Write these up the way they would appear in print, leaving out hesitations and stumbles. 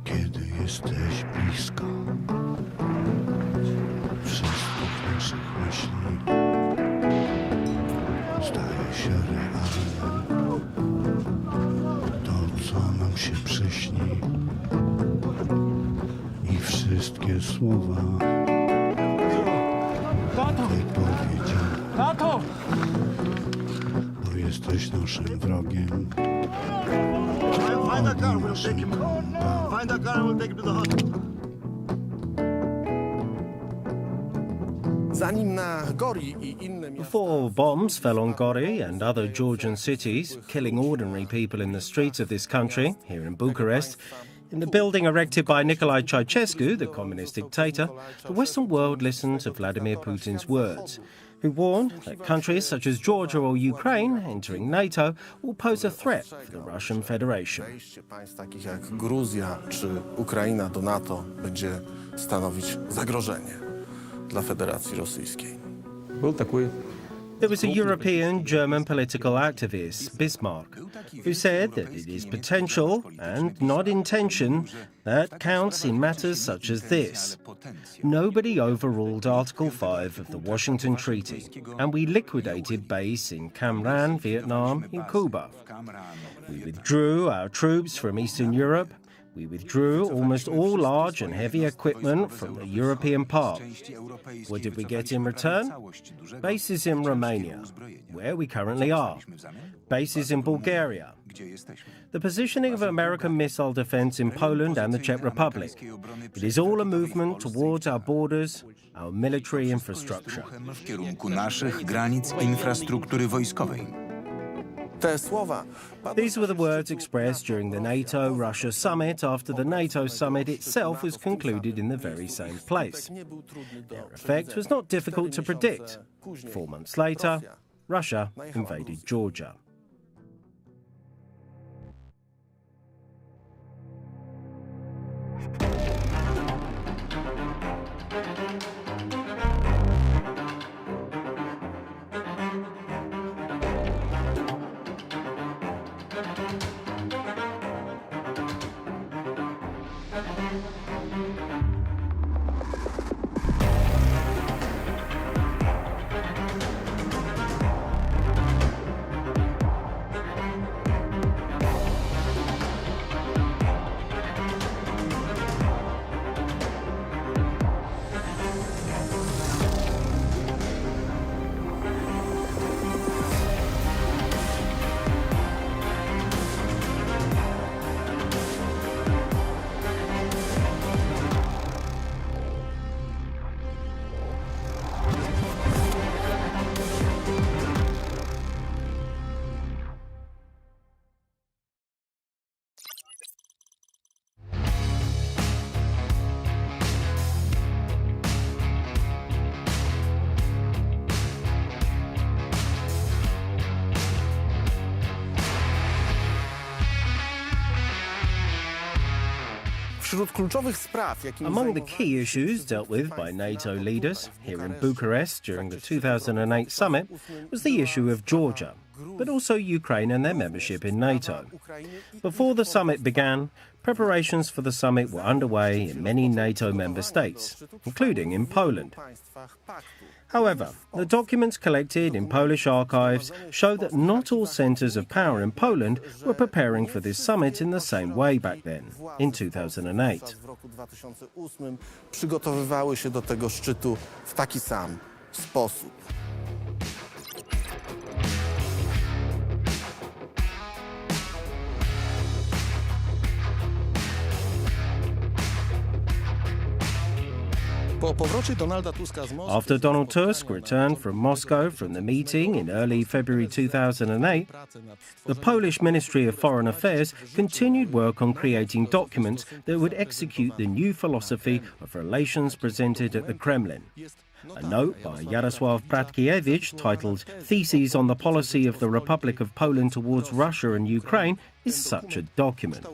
Kiedy jesteś blisko wszystkich naszych myśli, staje się realne to, co nam się przyśni i wszystkie słowa wypowiedziane. Tato! Bo jesteś naszym wrogiem. Find a car, we'll take him. Find a car, we'll take him to the hospital. Before bombs fell on Gori and other Georgian cities, killing ordinary people in the streets of this country, here in Bucharest, in the building erected by Nicolae Ceausescu, the communist dictator, the Western world listened to Vladimir Putin's words, who warned that countries such as Georgia or Ukraine entering NATO will pose a threat for the Russian Federation. Wejście państw takich jak Gruzja czy Ukraina do NATO będzie stanowić zagrożenie dla Federacji Rosyjskiej. There was a European German political activist, Bismarck, who said that it is potential and not intention that counts in matters such as this. Nobody overruled Article 5 of the Washington Treaty, and we liquidated base in Cam Ranh, Vietnam, in Cuba. We withdrew our troops from Eastern Europe. We withdrew almost all large and heavy equipment from the European part. What did we get in return? Bases in Romania, where we currently are. Bases in Bulgaria. The positioning of American missile defense in Poland and the Czech Republic. It is all a movement towards our borders, our military infrastructure. W kierunku naszych granic infrastruktury wojskowej. These were the words expressed during the NATO-Russia summit after the NATO summit itself was concluded in the very same place. Their effect was not difficult to predict. 4 months later, Russia invaded Georgia. Among the key issues dealt with by NATO leaders here in Bucharest during the 2008 summit was the issue of Georgia, but also Ukraine and their membership in NATO. Before the summit began, preparations for the summit were underway in many NATO member states, including in Poland. However, the documents collected in Polish archives show that not all centres of power in Poland were preparing for this summit in the same way back then, in 2008. Przygotowywały się do tego szczytu w taki sam sposób. After Donald Tusk returned from Moscow from the meeting in early February 2008, the Polish Ministry of Foreign Affairs continued work on creating documents that would execute the new philosophy of relations presented at the Kremlin. A note by Jarosław Bratkiewicz titled Theses on the Policy of the Republic of Poland towards Russia and Ukraine is such a document.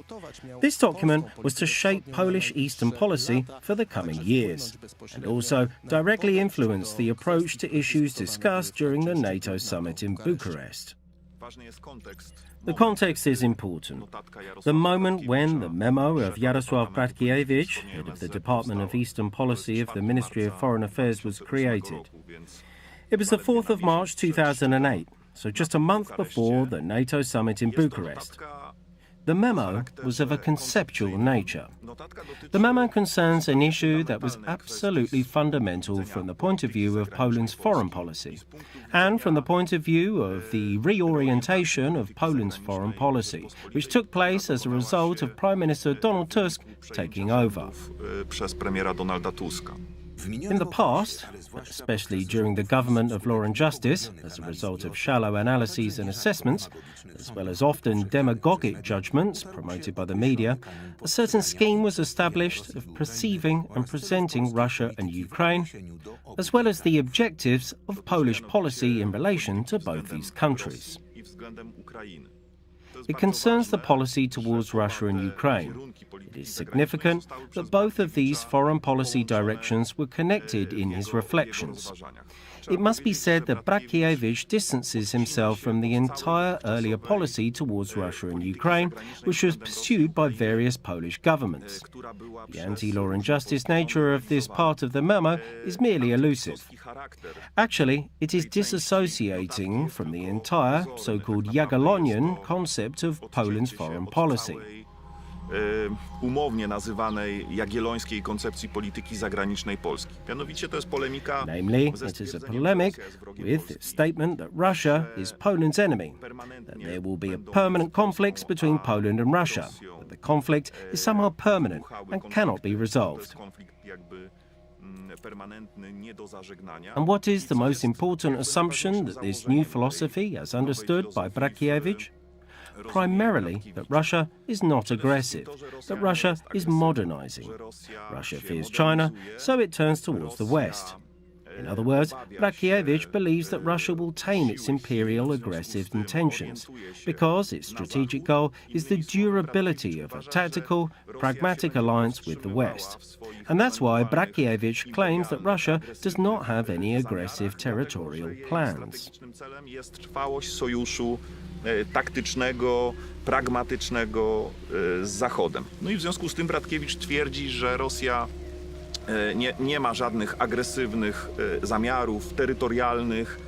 This document was to shape Polish Eastern policy for the coming years and also directly influence the approach to issues discussed during the NATO summit in Bucharest. The context is important. The moment when the memo of Jarosław Bratkiewicz, head of the Department of Eastern Policy of the Ministry of Foreign Affairs, was created. It was the 4th of March 2008, so just a month before the NATO summit in Bucharest. The memo was of a conceptual nature. The memo concerns an issue that was absolutely fundamental from the point of view of Poland's foreign policy and from the point of view of the reorientation of Poland's foreign policy, which took place as a result of Prime Minister Donald Tusk taking over. In the past, especially during the government of Law and Justice, as a result of shallow analyses and assessments, as well as often demagogic judgments promoted by the media, a certain scheme was established of perceiving and presenting Russia and Ukraine, as well as the objectives of Polish policy in relation to both these countries. It concerns the policy towards Russia and Ukraine. It is significant that both of these foreign policy directions were connected in his reflections. It must be said that Bratkiewicz distances himself from the entire earlier policy towards Russia and Ukraine, which was pursued by various Polish governments. The anti-law and justice nature of this part of the memo is merely elusive. Actually, it is disassociating from the entire so-called Jagiellonian concept of Poland's foreign policy. Umownie nazywanej jagiellońskiej koncepcji polityki zagranicznej Polski. Mianowicie to jest polemika. Namely, it is a polemic with the statement that Russia is Poland's enemy, that there will be a permanent conflict between Poland and Russia, that the conflict is somehow permanent and cannot be resolved. And what is the most important assumption that this new philosophy has understood by Bratkiewicz? Primarily that Russia is not aggressive, that Russia is modernizing. Russia fears China, so it turns towards the West. In other words, Bratkiewicz believes that Russia will tame its imperial aggressive intentions, because its strategic goal is the durability of a tactical, pragmatic alliance with the West. And that's why Bratkiewicz claims that Russia does not have any aggressive territorial plans. Taktycznego, pragmatycznego z Zachodem. No i w związku z tym Bratkiewicz twierdzi, że Rosja nie ma żadnych agresywnych zamiarów terytorialnych.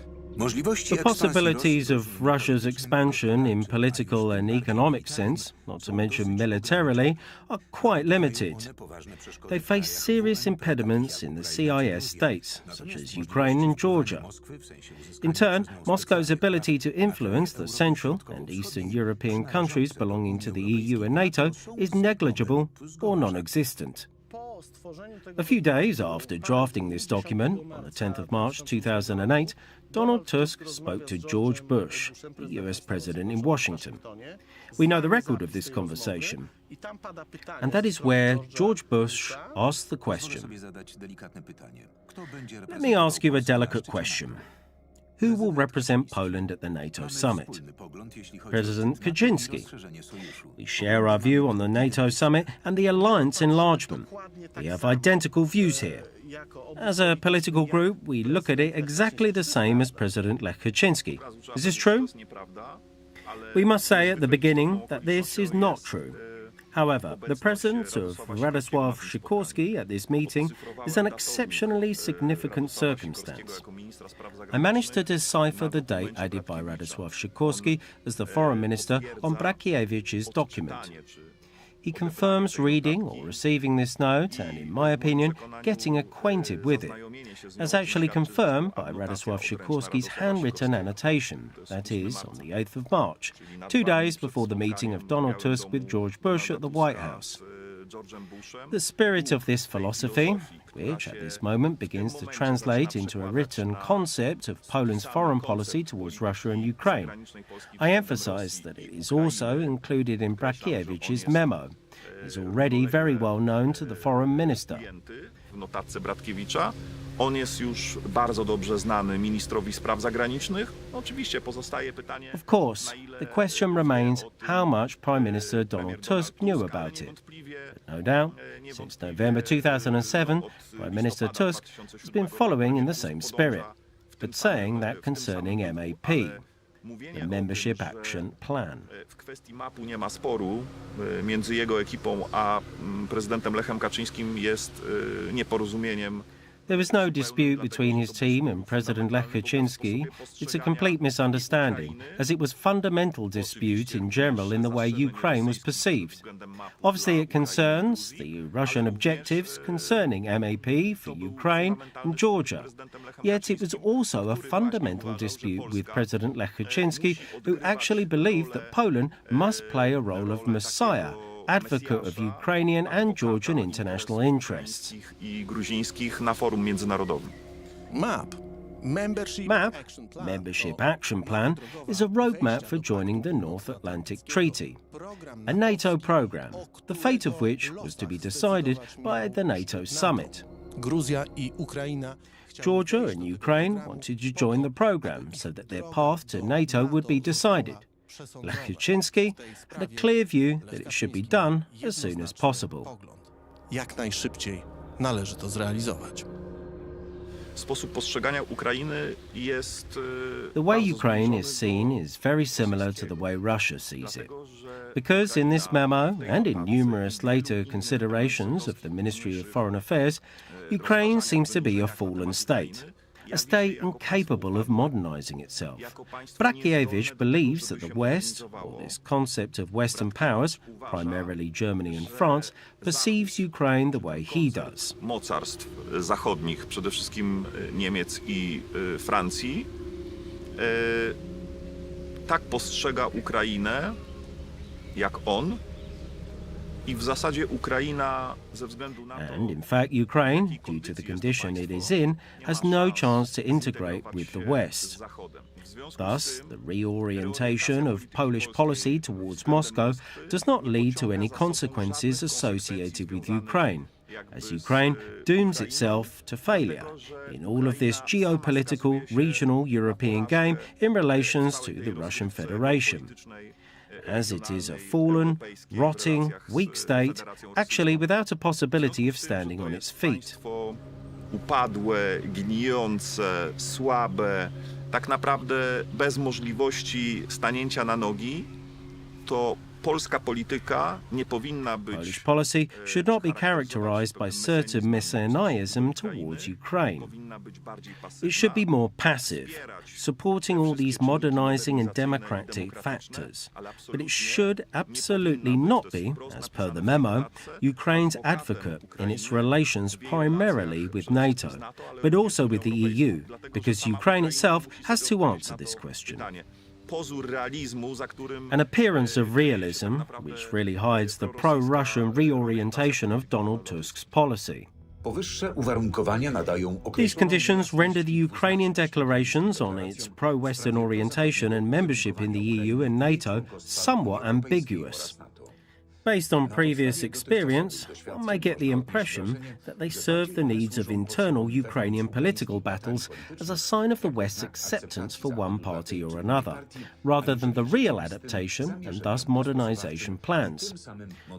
The possibilities of Russia's expansion in political and economic sense, not to mention militarily, are quite limited. They face serious impediments in the CIS states, such as Ukraine and Georgia. In turn, Moscow's ability to influence the Central and Eastern European countries belonging to the EU and NATO is negligible or non-existent. A few days after drafting this document, on the 10th of March 2008, Donald Tusk spoke to George Bush, the US president, in Washington. We know the record of this conversation, and that is where George Bush asked the question. Let me ask you a delicate question. Who will represent Poland at the NATO summit? President Kaczynski. We share our view on the NATO summit and the alliance enlargement. We have identical views here. As a political group, we look at it exactly the same as President Lech Kaczynski. Is this true? We must say at the beginning that this is not true. However, the presence of Radosław Sikorski at this meeting is an exceptionally significant circumstance. I managed to decipher the date added by Radosław Sikorski as the foreign minister on Bratkiewicz' document. He confirms reading or receiving this note and, in my opinion, getting acquainted with it, as actually confirmed by Radosław Sikorski's handwritten annotation, that is, on the 8th of March, 2 days before the meeting of Donald Tusk with George Bush at the White House. The spirit of this philosophy, which at this moment begins to translate into a written concept of Poland's foreign policy towards Russia and Ukraine, I emphasize that it is also included in Bratkiewicz's memo. It is already very well known to the foreign minister. On jest już bardzo dobrze znany ministrowi spraw zagranicznych. Oczywiście pozostaje pytanie. Of course, the question remains how much Prime Minister Donald Tusk knew about it. But no doubt, since November 2007, Prime Minister Tusk has been following in the same spirit, but saying that concerning MAP. the Membership Action Plan. W kwestii mapu nie ma sporu. Między jego ekipą a prezydentem Lechem Kaczyńskim jest nieporozumieniem. There was no dispute between his team and President Lech Kaczynski. It's a complete misunderstanding, as it was fundamental dispute in general in the way Ukraine was perceived. Obviously it concerns the Russian objectives concerning MAP for Ukraine and Georgia. Yet it was also a fundamental dispute with President Lech Kaczynski, who actually believed that Poland must play a role of messiah, advocate of Ukrainian and Georgian international interests. I gruzińskich na forum międzynarodowym. MAP, Membership Action Plan, is a roadmap for joining the North Atlantic Treaty, a NATO program, the fate of which was to be decided by the NATO summit. Gruzja i Ukraina. Georgia and Ukraine wanted to join the program so that their path to NATO would be decided. Lech Kaczynski had a clear view that it should be done as soon as possible. Jak najszybciej należy to zrealizować. Sposób postrzegania Ukrainy jest The way Ukraine is seen is very similar to the way Russia sees it. Because in this memo and in numerous later considerations of the Ministry of Foreign Affairs, Ukraine seems to be a fallen state, a state incapable of modernizing itself. Bratkiewicz believes that the West, or this concept of Western powers, primarily Germany and France, perceives Ukraine the way he does. Mocarstw zachodnich, przede wszystkim Niemiec i Francji, tak postrzega Ukrainę, jak on. I w zasadzie Ukraina ze względu na to, And in fact, Ukraine, due to the condition it is in, has no chance to integrate with the West. Thus, the reorientation of Polish policy towards Moscow does not lead to any consequences associated with Ukraine, as Ukraine dooms itself to failure in all of this geopolitical, regional European game in relations to the Russian Federation, as it is a fallen, rotting, weak state, actually without a possibility of standing on its feet. Upadłe, gnijące, słabe, tak naprawdę bez możliwości stanięcia na nogi, to polska polityka nie powinna być. Polish policy should not be characterized by certain messianism towards Ukraine. It should be more passive, supporting all these modernizing and democratic factors. But it should absolutely not be, as per the memo, Ukraine's advocate in its relations primarily with NATO, but also with the EU, because Ukraine itself has to answer this question. An appearance of realism, which really hides the pro-Russian reorientation of Donald Tusk's policy. These conditions render the Ukrainian declarations on its pro-Western orientation and membership in the EU and NATO somewhat ambiguous. Based on previous experience, one may get the impression that they serve the needs of internal Ukrainian political battles as a sign of the West's acceptance for one party or another, rather than the real adaptation and thus modernization plans.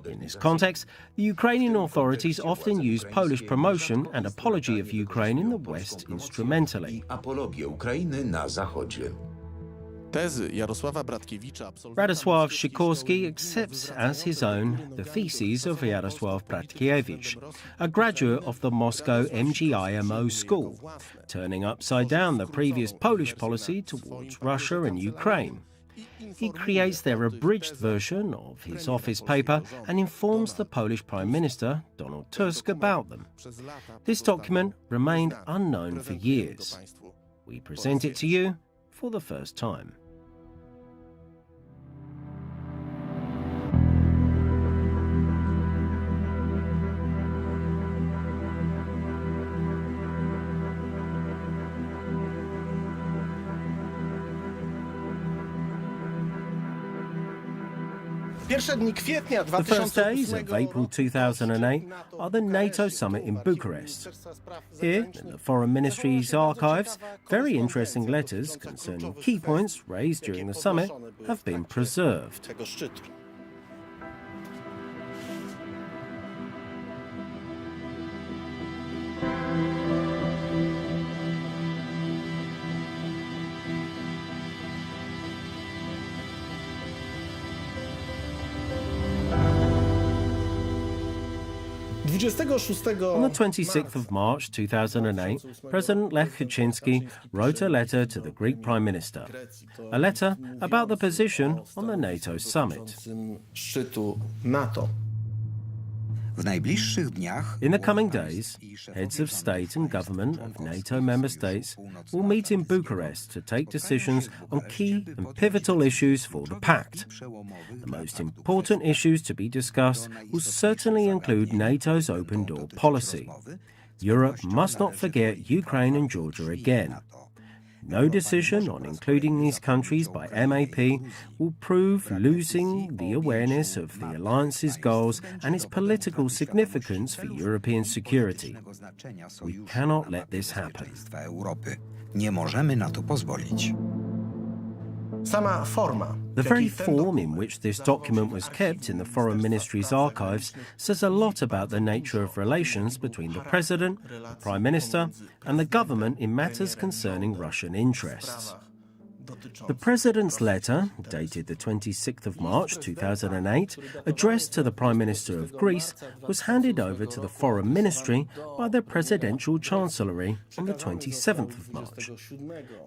In this context, the Ukrainian authorities often use Polish promotion and apology of Ukraine in the West instrumentally. Radosław Sikorski accepts as his own the theses of Jarosław Bratkiewicz, a graduate of the Moscow MGIMO school, turning upside down the previous Polish policy towards Russia and Ukraine. He creates their abridged version of his office paper and informs the Polish Prime Minister, Donald Tusk, about them. This document remained unknown for years. We present it to you for the first time. The first days of April 2008 are the NATO summit in Bucharest. Here, in the Foreign Ministry's archives, very interesting letters concerning key points raised during the summit have been preserved. On the 26th of March 2008, President Lech Kaczynski wrote a letter to the Greek Prime Minister, a letter about the position on the NATO summit. Szczytu NATO. W najbliższych dniach In the coming days, heads of state and government of NATO member states will meet in Bucharest to take decisions on key and pivotal issues for the pact. The most important issues to be discussed will certainly include NATO's open door policy. Europe must not forget Ukraine and Georgia again. No decision on including these countries by MAP will prove losing the awareness of the alliance's goals and its political significance for European security. We cannot let this happen. Nie możemy na to pozwolić. Sama forma. The very form in which this document was kept in the Foreign Ministry's archives says a lot about the nature of relations between the President, the Prime Minister, and the government in matters concerning Russian interests. The President's letter, dated the 26th of March 2008, addressed to the Prime Minister of Greece, was handed over to the Foreign Ministry by the Presidential Chancellery on the 27th of March.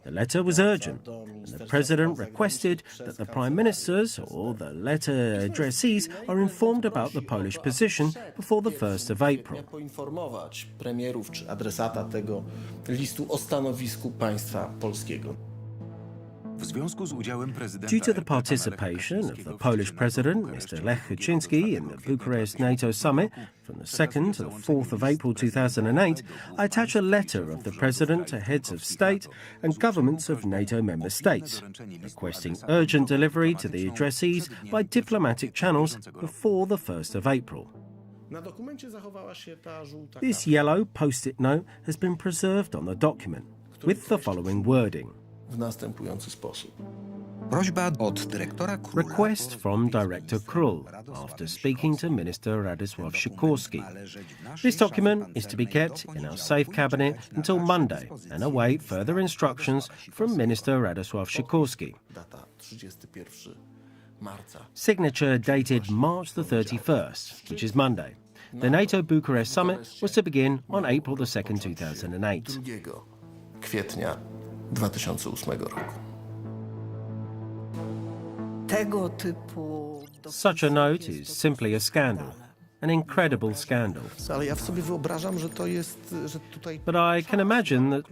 The letter was urgent, and the President requested that the Prime Ministers or the letter addressees are informed about the Polish position before the 1st of April. Poinformować premierów czy adresata tego listu o stanowisku państwa polskiego. Due to the participation of the Polish President, Mr. Lech Kaczynski, in the Bucharest NATO summit from the 2nd to the 4th of April 2008, I attach a letter of the President to heads of state and governments of NATO member states, requesting urgent delivery to the addressees by diplomatic channels before the 1st of April. This yellow post-it note has been preserved on the document, with the following wording. W następujący sposób. Request from Director Król, after speaking to Minister Radosław Sikorski. This document is to be kept in our safe cabinet until Monday and await further instructions from Minister Radosław Sikorski. Data 31 marca. Signature dated March the 31st, which is Monday. The NATO Bucharest summit was to begin on April the 2nd, 2008. 2 kwietnia 2008 roku. Such a note is simply a scandal, an incredible scandal. Ale ja sobie wyobrażam, że to jest, że tutaj... But I can imagine that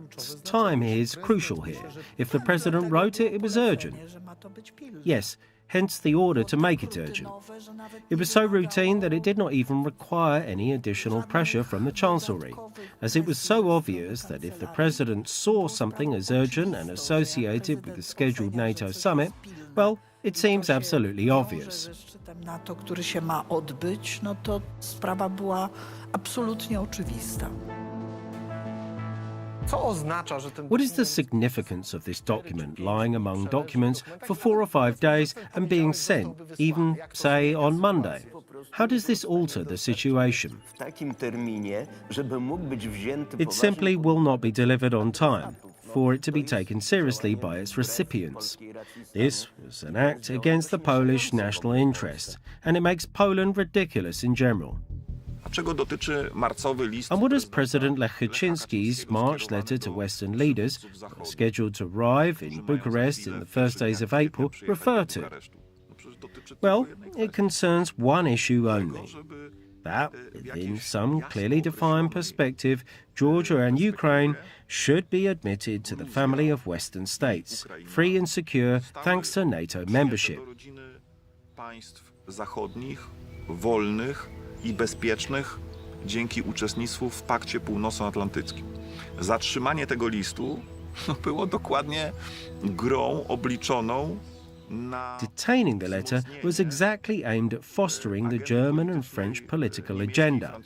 time is crucial here. If the President wrote it, it was urgent. Yes, hence the order to make it urgent. It was so routine that it did not even require any additional pressure from the Chancellery, as it was so obvious that if the President saw something as urgent and associated with the scheduled NATO summit, well, it seems absolutely obvious. NATO, który się ma odbyć, no to sprawa była absolutnie oczywista. What is the significance of this document lying among documents for 4 or 5 days and being sent, even, say, on Monday? How does this alter the situation? It simply will not be delivered on time for it to be taken seriously by its recipients. This was an act against the Polish national interest, and it makes Poland ridiculous in general. Czego dotyczy marcowy list? And what does President Lech Kaczynski's March letter to Western leaders, scheduled to arrive in Bucharest in the first days of April, refer to? Well, it concerns one issue only. That, within some clearly defined perspective, Georgia and Ukraine should be admitted to the family of Western states, free and secure thanks to NATO membership. Państw zachodnich, wolnych i bezpiecznych dzięki uczestnictwu w Pakcie Północnoatlantyckim. Zatrzymanie tego listu było dokładnie grą obliczoną na... Detaining the letter was exactly aimed at fostering the German and French political agenda.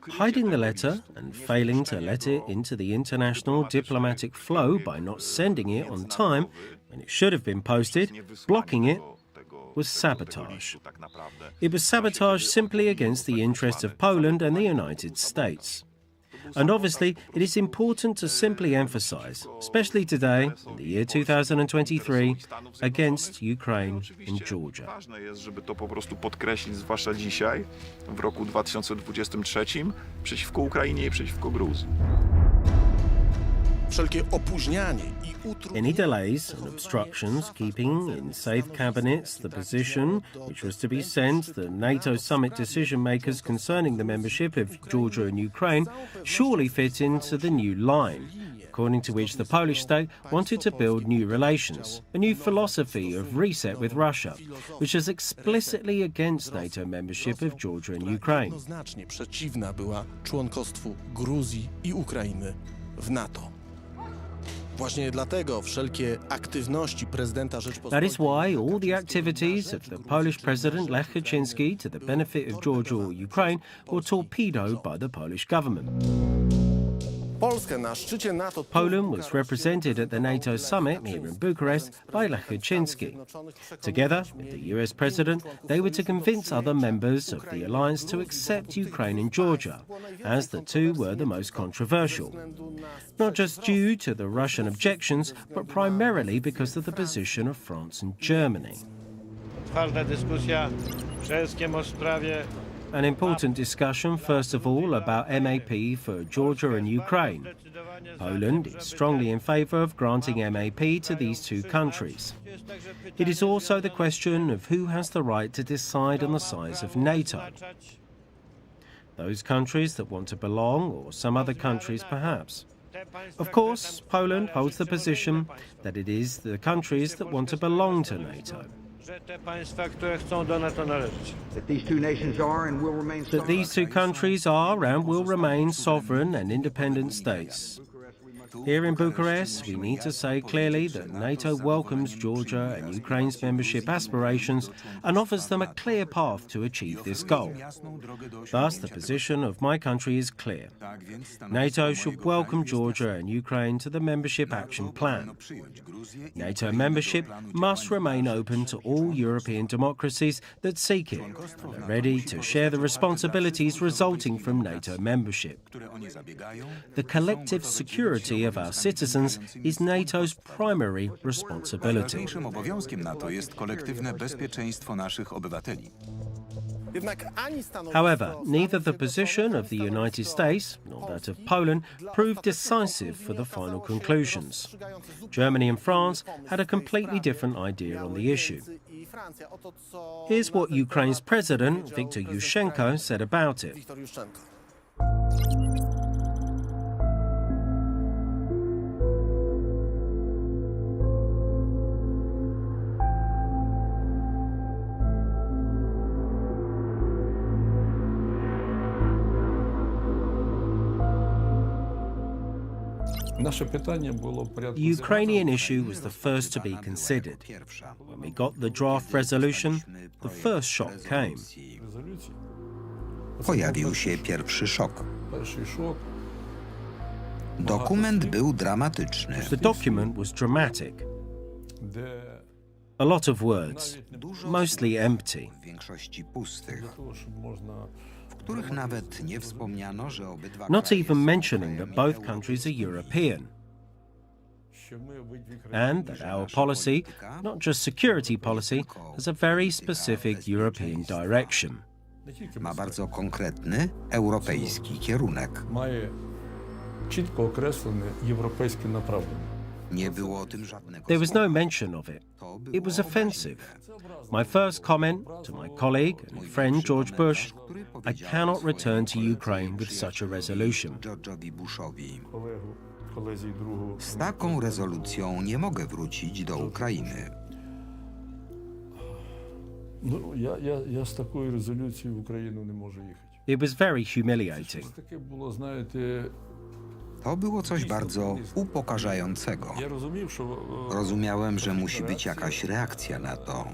Hiding the letter and failing to let it into the international diplomatic flow by not sending it on time when it should have been posted, blocking it, was sabotage. It was sabotage simply against the interests of Poland and the United States. And obviously, it is important to simply emphasize, especially today, in the year 2023, against Ukraine and Georgia. Ważne jest, żeby to po prostu podkreślić, zwłaszcza dzisiaj, w roku 2023, przeciwko Ukrainie i przeciwko Gruzji. Wszelkie opóźnianie i Any utrudnienie delays and obstructions keeping in safe cabinets the position which was to be sent to the NATO summit decision makers concerning the membership of Georgia and Ukraine surely fit into the new line, according to which the Polish state wanted to build new relations, a new philosophy of reset with Russia, which is explicitly against NATO membership of Georgia and Ukraine. jednoznacznie przeciwna była członkostwu Gruzji i Ukrainy w NATO. Właśnie dlatego wszelkie aktywności prezydenta That Rzeczpospolitej... is why all the activities of the Polish President Lech Kaczynski to the benefit of Georgia or Ukraine were torpedoed by the Polish government. Polskę na szczycie NATO... Poland was represented at the NATO summit here in Bucharest by Lech Kaczynski. Together with the US President, they were to convince other members of the alliance to accept Ukraine and Georgia, as the two were the most controversial. Not just due to the Russian objections, but primarily because of the position of France and Germany. Otwarta dyskusja przede wszystkim o sprawie An important discussion, first of all, about MAP for Georgia and Ukraine. Poland is strongly in favour of granting MAP to these two countries. It is also the question of who has the right to decide on the size of NATO. Those countries that want to belong, or some other countries perhaps. Of course, Poland holds the position that it is the countries that want to belong to NATO. że te państwa, które chcą do NATO należeć. That these two countries are and will remain sovereign and independent states. Here in Bucharest, we need to say clearly that NATO welcomes Georgia and Ukraine's membership aspirations and offers them a clear path to achieve this goal. Thus, the position of my country is clear. NATO should welcome Georgia and Ukraine to the Membership Action Plan. NATO membership must remain open to all European democracies that seek it and are ready to share the responsibilities resulting from NATO membership. The collective security of our citizens is NATO's primary responsibility. Najważniejszym obowiązkiem NATO jest kolektywne bezpieczeństwo naszych obywateli. However, neither the position of the United States nor that of Poland proved decisive for the final conclusions. Germany and France had a completely different idea on the issue. Here's what Ukraine's President, Viktor Yushchenko, said about it. The Ukrainian issue was the first to be considered. When we got the draft resolution, the first shock came. Pojawił się pierwszy szok. Dokument był dramatyczny. The document was dramatic. A lot of words, mostly empty. W większości pustych, w których nawet nie wspomniano, że obydwa Not kraje even są mentioning that krajami both countries are European. And that our policy, not just security policy, has a very specific European direction. ma bardzo konkretny europejski kierunek. Nie było o tym żadnego There was no słowa. mention of it. It was offensive. My first comment to my colleague and friend George Bush, I cannot return to Ukraine with such a resolution. George'owi Bushowi. Z taką rezolucją nie mogę wrócić do Ukrainy. It was very humiliating. To było coś bardzo upokarzającego. Rozumiałem, że musi być jakaś reakcja na to.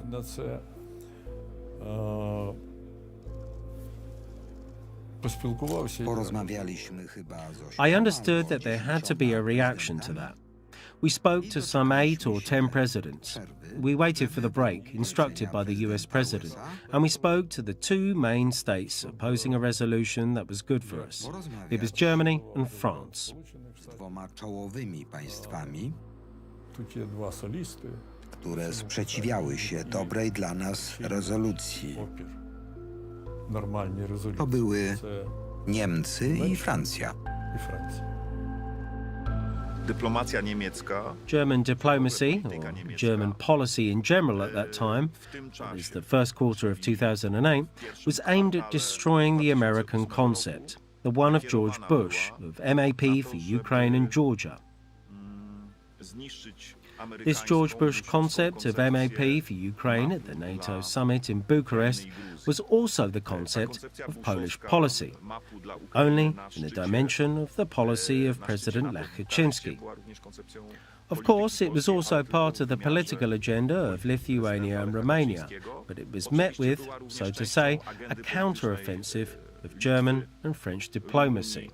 Porozmawialiśmy chyba z I understood that there had to be a reaction to that. We spoke to some 8 or 10 presidents. We waited for the break, instructed by the US president, and we spoke to the 2 main states opposing a resolution that was good for us. It was Germany and France. Z dwoma czołowymi państwami, które sprzeciwiały się dobrej dla nas rezolucji. To były Niemcy i Francja. Dyplomacja niemiecka, German diplomacy, or German policy in general at that time, that is the first quarter of 2008, was aimed at destroying the American concept, the one of George Bush, of MAP for Ukraine and Georgia. This George Bush concept of MAP for Ukraine at the NATO summit in Bucharest was also the concept of Polish policy, only in the dimension of the policy of President Lech Kaczynski. Of course, it was also part of the political agenda of Lithuania and Romania, but it was met with, so to say, a counter-offensive of German and French diplomacy.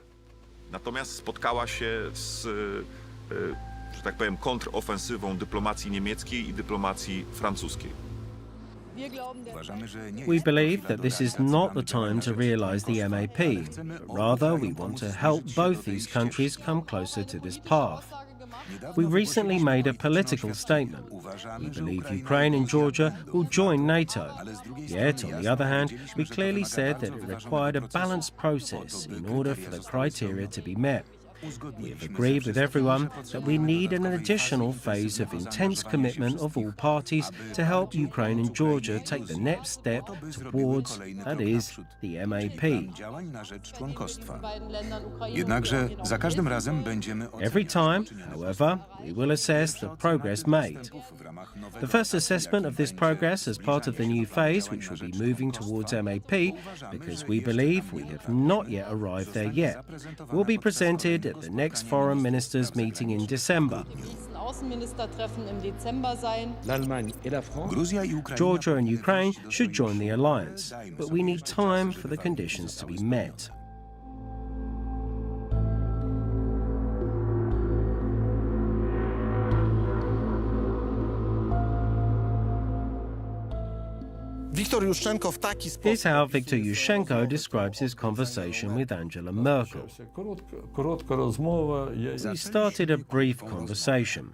natomiast spotkała się z, że tak powiem, kontrofensywą dyplomacji niemieckiej i dyplomacji francuskiej. We believe that this is not the time to realise the MAP, but rather we want to help both these countries come closer to this path. We recently made a political statement. We believe Ukraine and Georgia will join NATO. Yet, on the other hand, we clearly said that it required a balanced process in order for the criteria to be met. We have agreed with everyone that we need an additional phase of intense commitment of all parties to help Ukraine and Georgia take the next step towards, that is, the MAP. Jednakże za każdym razem będziemy Every time, however, we will assess the progress made. The first assessment of this progress as part of the new phase, which will be moving towards MAP, because we believe we have not yet arrived there yet, will be presented at the next Foreign Ministers meeting in December. Gruzja i Ukraina. Georgia and Ukraine should join the alliance, but we need time for the conditions to be met. Wiktor Juszczenko w taki sposób... Here's how Viktor Yushchenko describes his conversation with Angela Merkel. We started a brief conversation.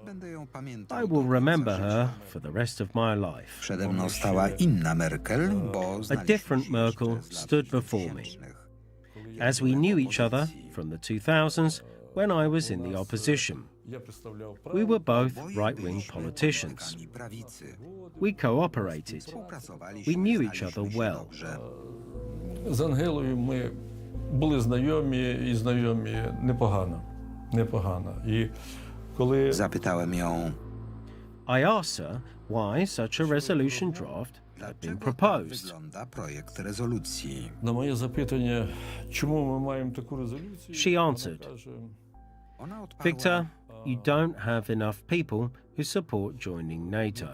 Będę ją pamiętał. I will remember her for the rest of my life. Przede mną stała inna Merkel, bo A znaliśmy different się Merkel jeszcze z lat stood before me. 80. As we knew each other from the 2000s when I was in the opposition. We were both right-wing politicians. Prawicy. We cooperated. Współpracowaliśmy, We knew each znaliśmy other się well. dobrze. З Ангелою ми були знайомі і знайомі непогано. І коли Zapytałem ją, I asked her why such a resolution draft had been dlaczego tak proposed. wygląda projekt rezolucji. на моє запитання, чому ми маємо таку резолюцію, She answered, каже, Ona odparła, Victor, you don't have enough people who support joining NATO.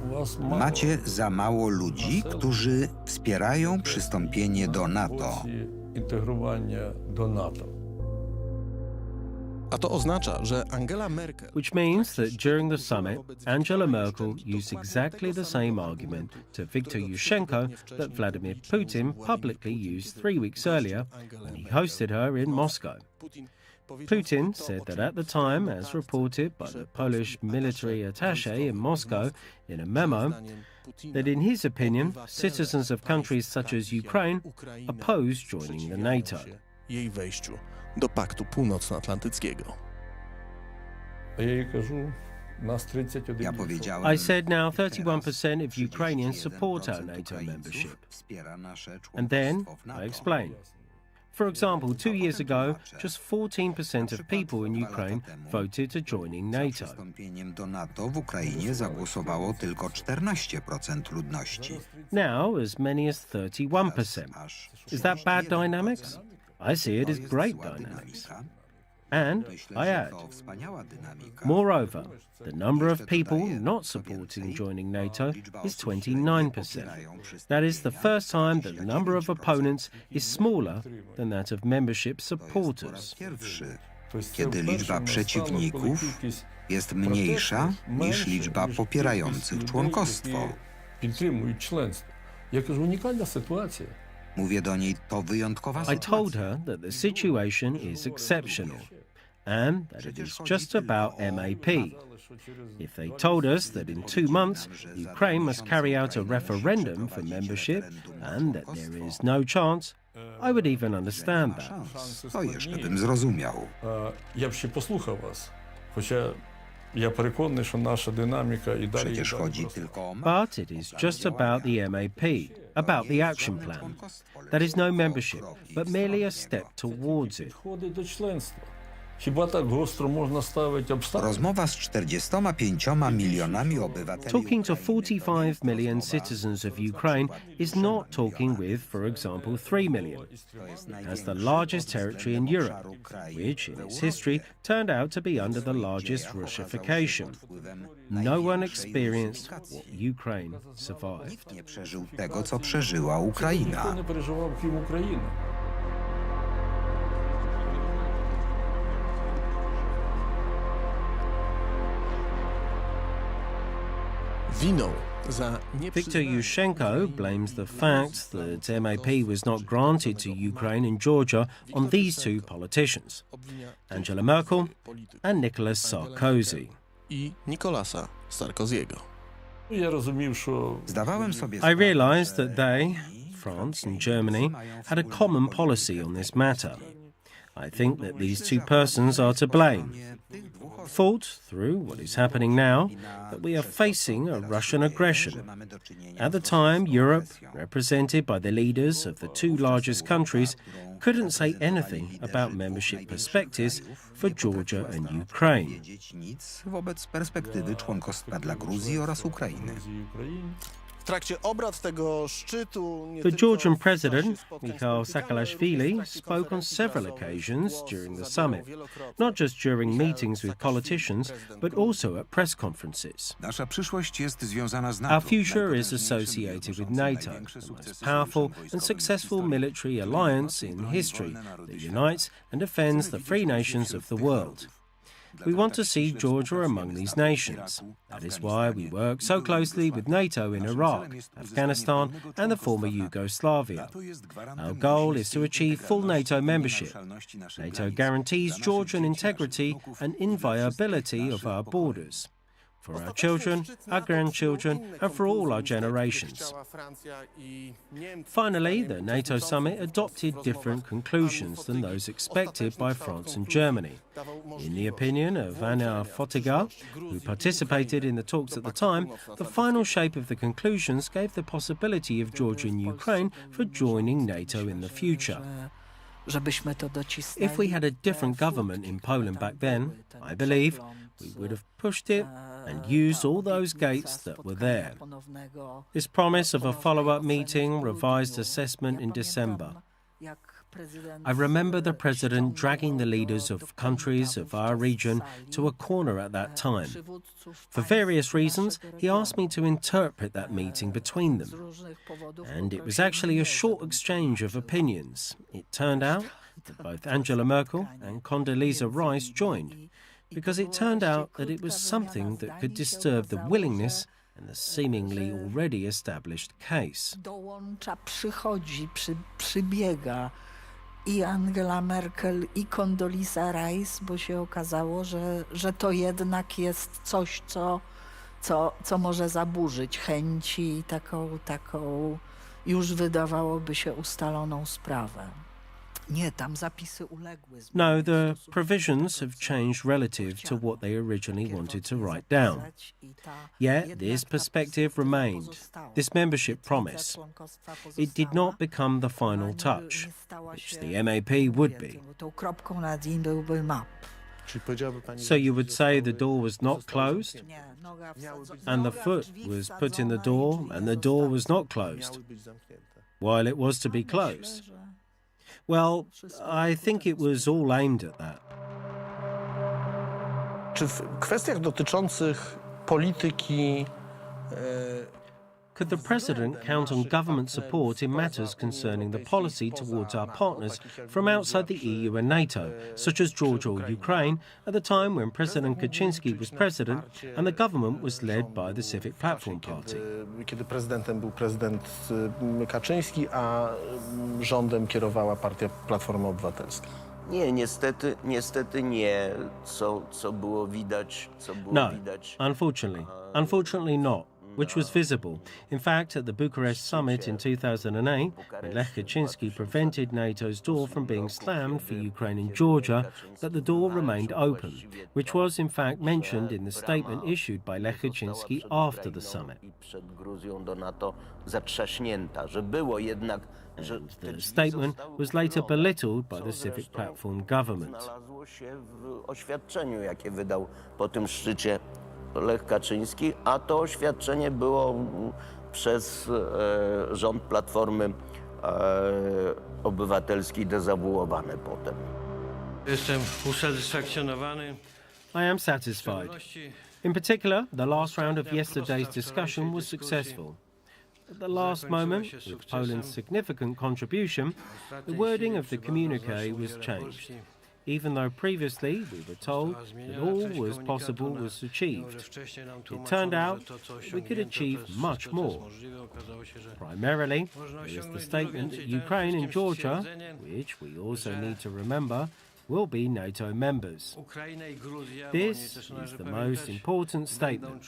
у вас мало macie za mało ludzi, którzy wspierają przystąpienie do NATO. емоції інтегрування до НАТО. A to oznacza, że Angela Merkel... Which means that during the summit, Angela Merkel used exactly the same argument to Viktor Yushchenko that Vladimir Putin publicly used 3 weeks earlier when he hosted her in Moscow. Putin said that at the time, as reported by the Polish military attaché in Moscow in a memo, that in his opinion, citizens of countries such as Ukraine oppose joining the NATO. jej wejściu do Paktu Północnoatlantyckiego. А я їй кажу, нас 31%. Ja powiedziałem, I said now teraz 31% of Ukrainians 31% support our NATO Ukraińców membership. wspiera nasze And then członkostwo w NATO. I explained. For example, 2 years ago, just 14% of people in Ukraine voted to joining Za NATO. przystąpieniem do NATO w Ukrainie zagłosowało tylko 14% ludności. Now, as many as 31%. Aż Is that bad 31%. dynamics? I see it To as jest great zła dynamics. dynamika. And Myślę, I że add, to wspaniała dynamika. moreover, the number of Jeszcze people dodaję, not co supporting więcej, joining NATO liczba is osób, które nie 29%. popierają That is the przystąpienia, first time that the number of 29%. opponents is smaller than that of membership To jest po raz supporters. pierwszy, kiedy liczba przeciwników jest mniejsza niż liczba popierających członkostwo. Mówię do niej, to wyjątkowa I sytuacja. told her that the situation is exceptional and that it is just about MAP. If they told us that in 2 months Ukraine must carry out a referendum for membership and that there is no chance, I would even understand that. To jeszcze bym zrozumiał. Я б ще послухав вас. Хоча я переконаний, що наша динаміка і далі Przecież chodzi tylko o But it is just about the MAP, about the action plan. That is no membership, but merely a step towards it. підходить до членства. Хіба так гостро можна ставити обставини? Rozmowa z 45 milionami obywateli Talking to Ukrainy 45 million citizens of Ukraine is not talking with, for example, 3 million. It has the largest territory in Europe, which in its history turned out to be under the largest Russification. No one experienced what Ukraine survived. nie przeżył tego, co przeżyła Ukraina. Ніхто не переживав, крім України. Winą za Viktor Yushchenko blames the fact that MAP was not granted to Ukraine and Georgia on these two politicians, Angela Merkel and Nicolas Sarkozy. i Nicolasa Sarkoziego. Я розумів, що Zdawałem sobie I realized that they, France and Germany, had a common policy on this matter. I think that these two persons are to blame. Thought, through what is happening now, that we are facing a Russian aggression. At the time, Europe, represented by the leaders of the two largest countries, couldn't say anything about membership perspectives for Georgia and Ukraine. wiedzieć nic wobec perspektywy członkostwa dla Gruzji oraz Ukrainy. W trakcie obrad tego szczytu The Georgian president, Michał Saakashvili, spoke on several occasions during the summit, not just during meetings with politicians, but also at press conferences. Nasza przyszłość jest związana z NATO. Our future is associated with NATO, the most powerful and successful military alliance in history that unites and defends the free nations of the world. We want to see Georgia among these nations. That is why we work so closely with NATO in Iraq, Afghanistan and the former Yugoslavia. Our goal is to achieve full NATO membership. NATO guarantees Georgian integrity and inviolability of our borders. For our children, our grandchildren and for all our generations. Finally, the NATO summit adopted different conclusions than those expected by France and Germany. In the opinion of Anna Fotiga, who participated in the talks at the time, the final shape of the conclusions gave the possibility of Georgia and Ukraine for joining NATO in the future. If we had a different government in Poland back then, I believe we would have pushed it and used all those gates that were there. This promise of a follow-up meeting, revised assessment in December. I remember the president dragging the leaders of countries of our region to a corner at that time. For various reasons, he asked me to interpret that meeting between them. And it was actually a short exchange of opinions. It turned out that both Angela Merkel and Condoleezza Rice joined, because it turned out that it was something that could disturb the willingness and the seemingly already established case. I Angela Merkel, i Condoleezza Rice, bo się okazało, że to jednak jest coś, co może zaburzyć chęci i taką już wydawałoby się ustaloną sprawę. Nie, tam zapisy uległy. No, the provisions have changed relative to what they originally wanted to write down. Yet this perspective remained, this membership promise. It did not become the final touch, which the MAP would be. Tą kropką nad i byłby map. So you would say the door was not closed, and the foot was put in the door, and the door was not closed, while it was to be closed. Well, I think it was all aimed at that. Czy w kwestiach dotyczących polityki Could the President count on government support in matters concerning the policy towards our partners from outside the EU and NATO, such as Georgia or Ukraine, at the time when President Kaczynski was president and the government was led by the Civic Platform Party? Kiedy prezydentem był prezydent Kaczyński, a rządem kierowała partia Platforma Obywatelska. Nie, niestety nie, co było widać, No, unfortunately not, which was visible. In fact, at the Bucharest summit in 2008, when Lech Kaczynski prevented NATO's door from being slammed for Ukraine and Georgia, that the door remained open, which was in fact mentioned in the statement issued by Lech Kaczynski after the summit. The statement was later belittled by the Civic Platform government. Znalazło się w oświadczeniu, jakie wydał po tym szczycie Lech Kaczyński, a to oświadczenie było przez rząd Platformy Obywatelskiej dezawuowane potem. Jestem usatysfakcjonowany. I am satisfied. In particular, the last round of yesterday's discussion was successful. At the last moment, with Poland's significant contribution, the wording of the communiqué was changed. Even though previously we were told that all was possible was achieved, it turned out that we could achieve much more. Primarily, there is the statement that Ukraine and Georgia, which we also need to remember, will be NATO members. This is the most important statement.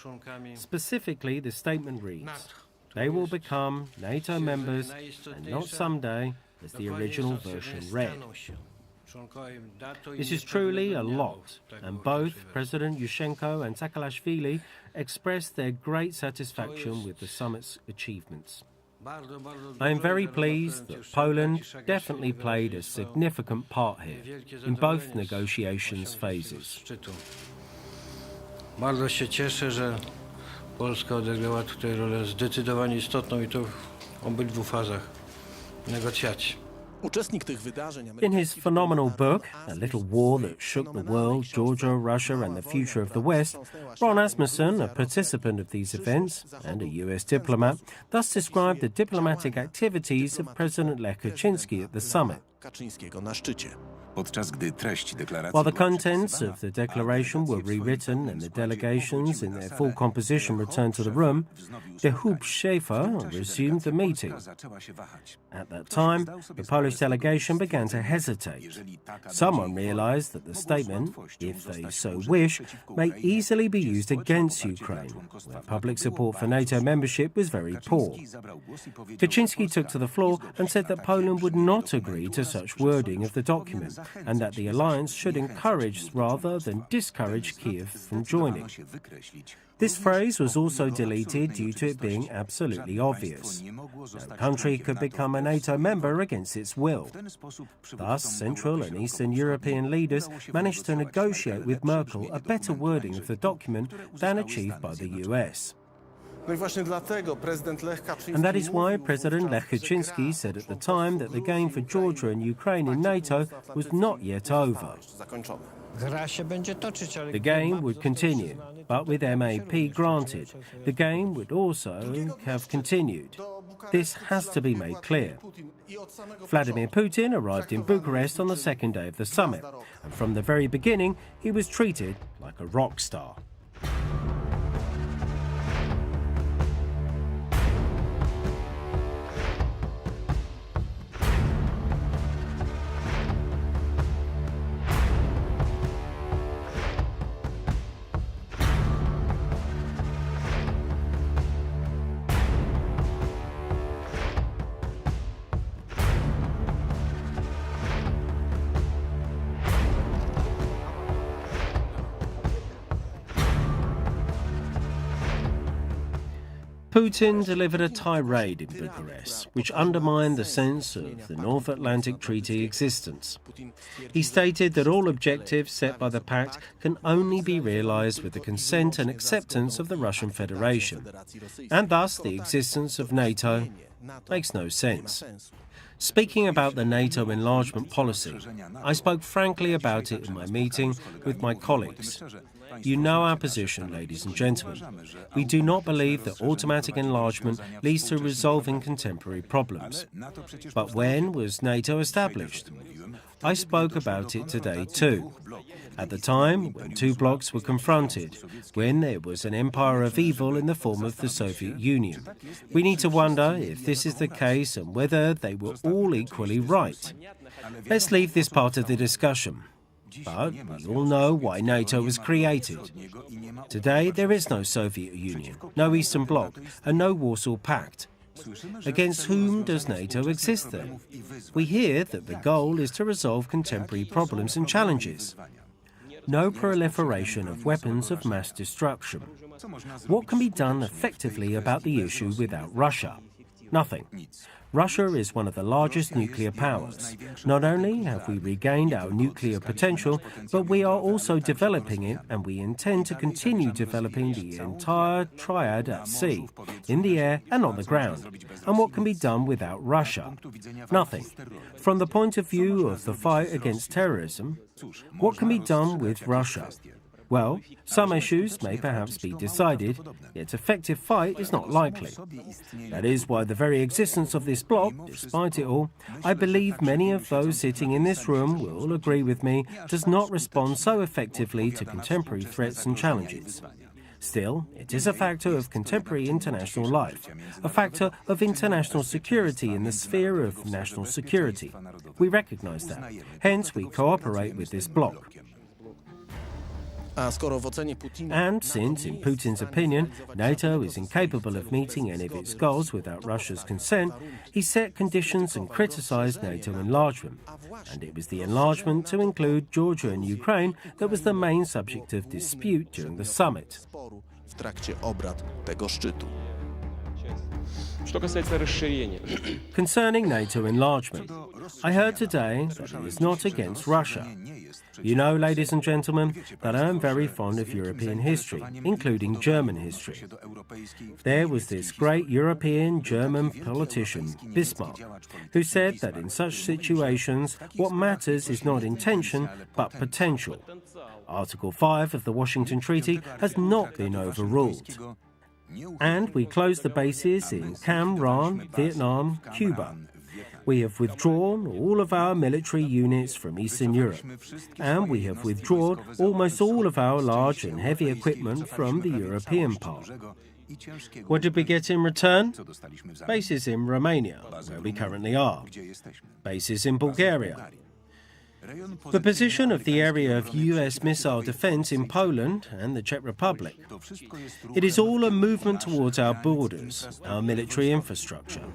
Specifically, the statement reads, they will become NATO members and not someday, as the original version read. This is truly a lot, and both President Yushchenko and Saakashvili expressed their great satisfaction with the summit's achievements. I am very pleased that Poland definitely played a significant part here in both negotiations phases. Bardzo się cieszę, że Polska odegrała tutaj rolę zdecydowanie istotną i to w obydwu fazach negocjacji. In his phenomenal book, A Little War That Shook the World, Georgia, Russia and the Future of the West, Ron Asmussen, a participant of these events and a US diplomat, thus described the diplomatic activities of President Lech Kaczynski at the summit. While the contents of the declaration were rewritten and the delegations in their full composition returned to the room, the Hubschäfer resumed the meeting. At that time, the Polish delegation began to hesitate. Someone realized that the statement, if they so wish, may easily be used against Ukraine, where public support for NATO membership was very poor. Kaczynski took to the floor and said that Poland would not agree to such wording of the document, and that the alliance should encourage rather than discourage Kiev from joining. This phrase was also deleted due to it being absolutely obvious. No country could become a NATO member against its will. Thus, Central and Eastern European leaders managed to negotiate with Merkel a better wording of the document than achieved by the US. And that is why President Lech Kaczynski said at the time that the game for Georgia and Ukraine in NATO was not yet over. The game would continue, but with MAP granted, the game would also have continued. This has to be made clear. Vladimir Putin arrived in Bucharest on the second day of the summit, and from the very beginning, he was treated like a rock star. Putin delivered a tirade in Bucharest, which undermined the sense of the North Atlantic Treaty existence. He stated that all objectives set by the pact can only be realized with the consent and acceptance of the Russian Federation, and thus the existence of NATO makes no sense. Speaking about the NATO enlargement policy, I spoke frankly about it in my meeting with my colleagues. You know our position, ladies and gentlemen. We do not believe that automatic enlargement leads to resolving contemporary problems. But when was NATO established? I spoke about it today too. At the time, when two blocs were confronted, when there was an empire of evil in the form of the Soviet Union. We need to wonder if this is the case and whether they were all equally right. Let's leave this part of the discussion. But we all know why NATO was created. Today, there is no Soviet Union, no Eastern Bloc, and no Warsaw Pact. Against whom does NATO exist then? We hear that the goal is to resolve contemporary problems and challenges. No proliferation of weapons of mass destruction. What can be done effectively about the issue without Russia? Nothing. Russia is one of the largest nuclear powers. Not only have we regained our nuclear potential, but we are also developing it, and we intend to continue developing the entire triad at sea, in the air and on the ground. And what can be done without Russia? Nothing. From the point of view of the fight against terrorism, what can be done with Russia? Well, some issues may perhaps be decided, yet effective fight is not likely. That is why the very existence of this bloc, despite it all, I believe many of those sitting in this room will agree with me, does not respond so effectively to contemporary threats and challenges. Still, it is a factor of contemporary international life, a factor of international security in the sphere of national security. We recognize that. Hence, we cooperate with this bloc. And since, in Putin's opinion, NATO is incapable of meeting any of its goals without Russia's consent, he set conditions and criticized NATO enlargement. And it was the enlargement to include Georgia and Ukraine that was the main subject of dispute during the summit. Concerning NATO enlargement, I heard today that it is not against Russia. You know, ladies and gentlemen, that I am very fond of European history, including German history. There was this great European German politician, Bismarck, who said that in such situations, what matters is not intention, but potential. Article 5 of the Washington Treaty has not been overruled. And we closed the bases in Cam Ranh, Vietnam, Cuba. We have withdrawn all of our military units from Eastern Europe, and we have withdrawn almost all of our large and heavy equipment from the European part. What did we get in return? Bases in Romania, where we currently are. Bases in Bulgaria. The position of the area of US missile defense in Poland and the Czech Republic. It is all a movement towards our borders, our military infrastructure.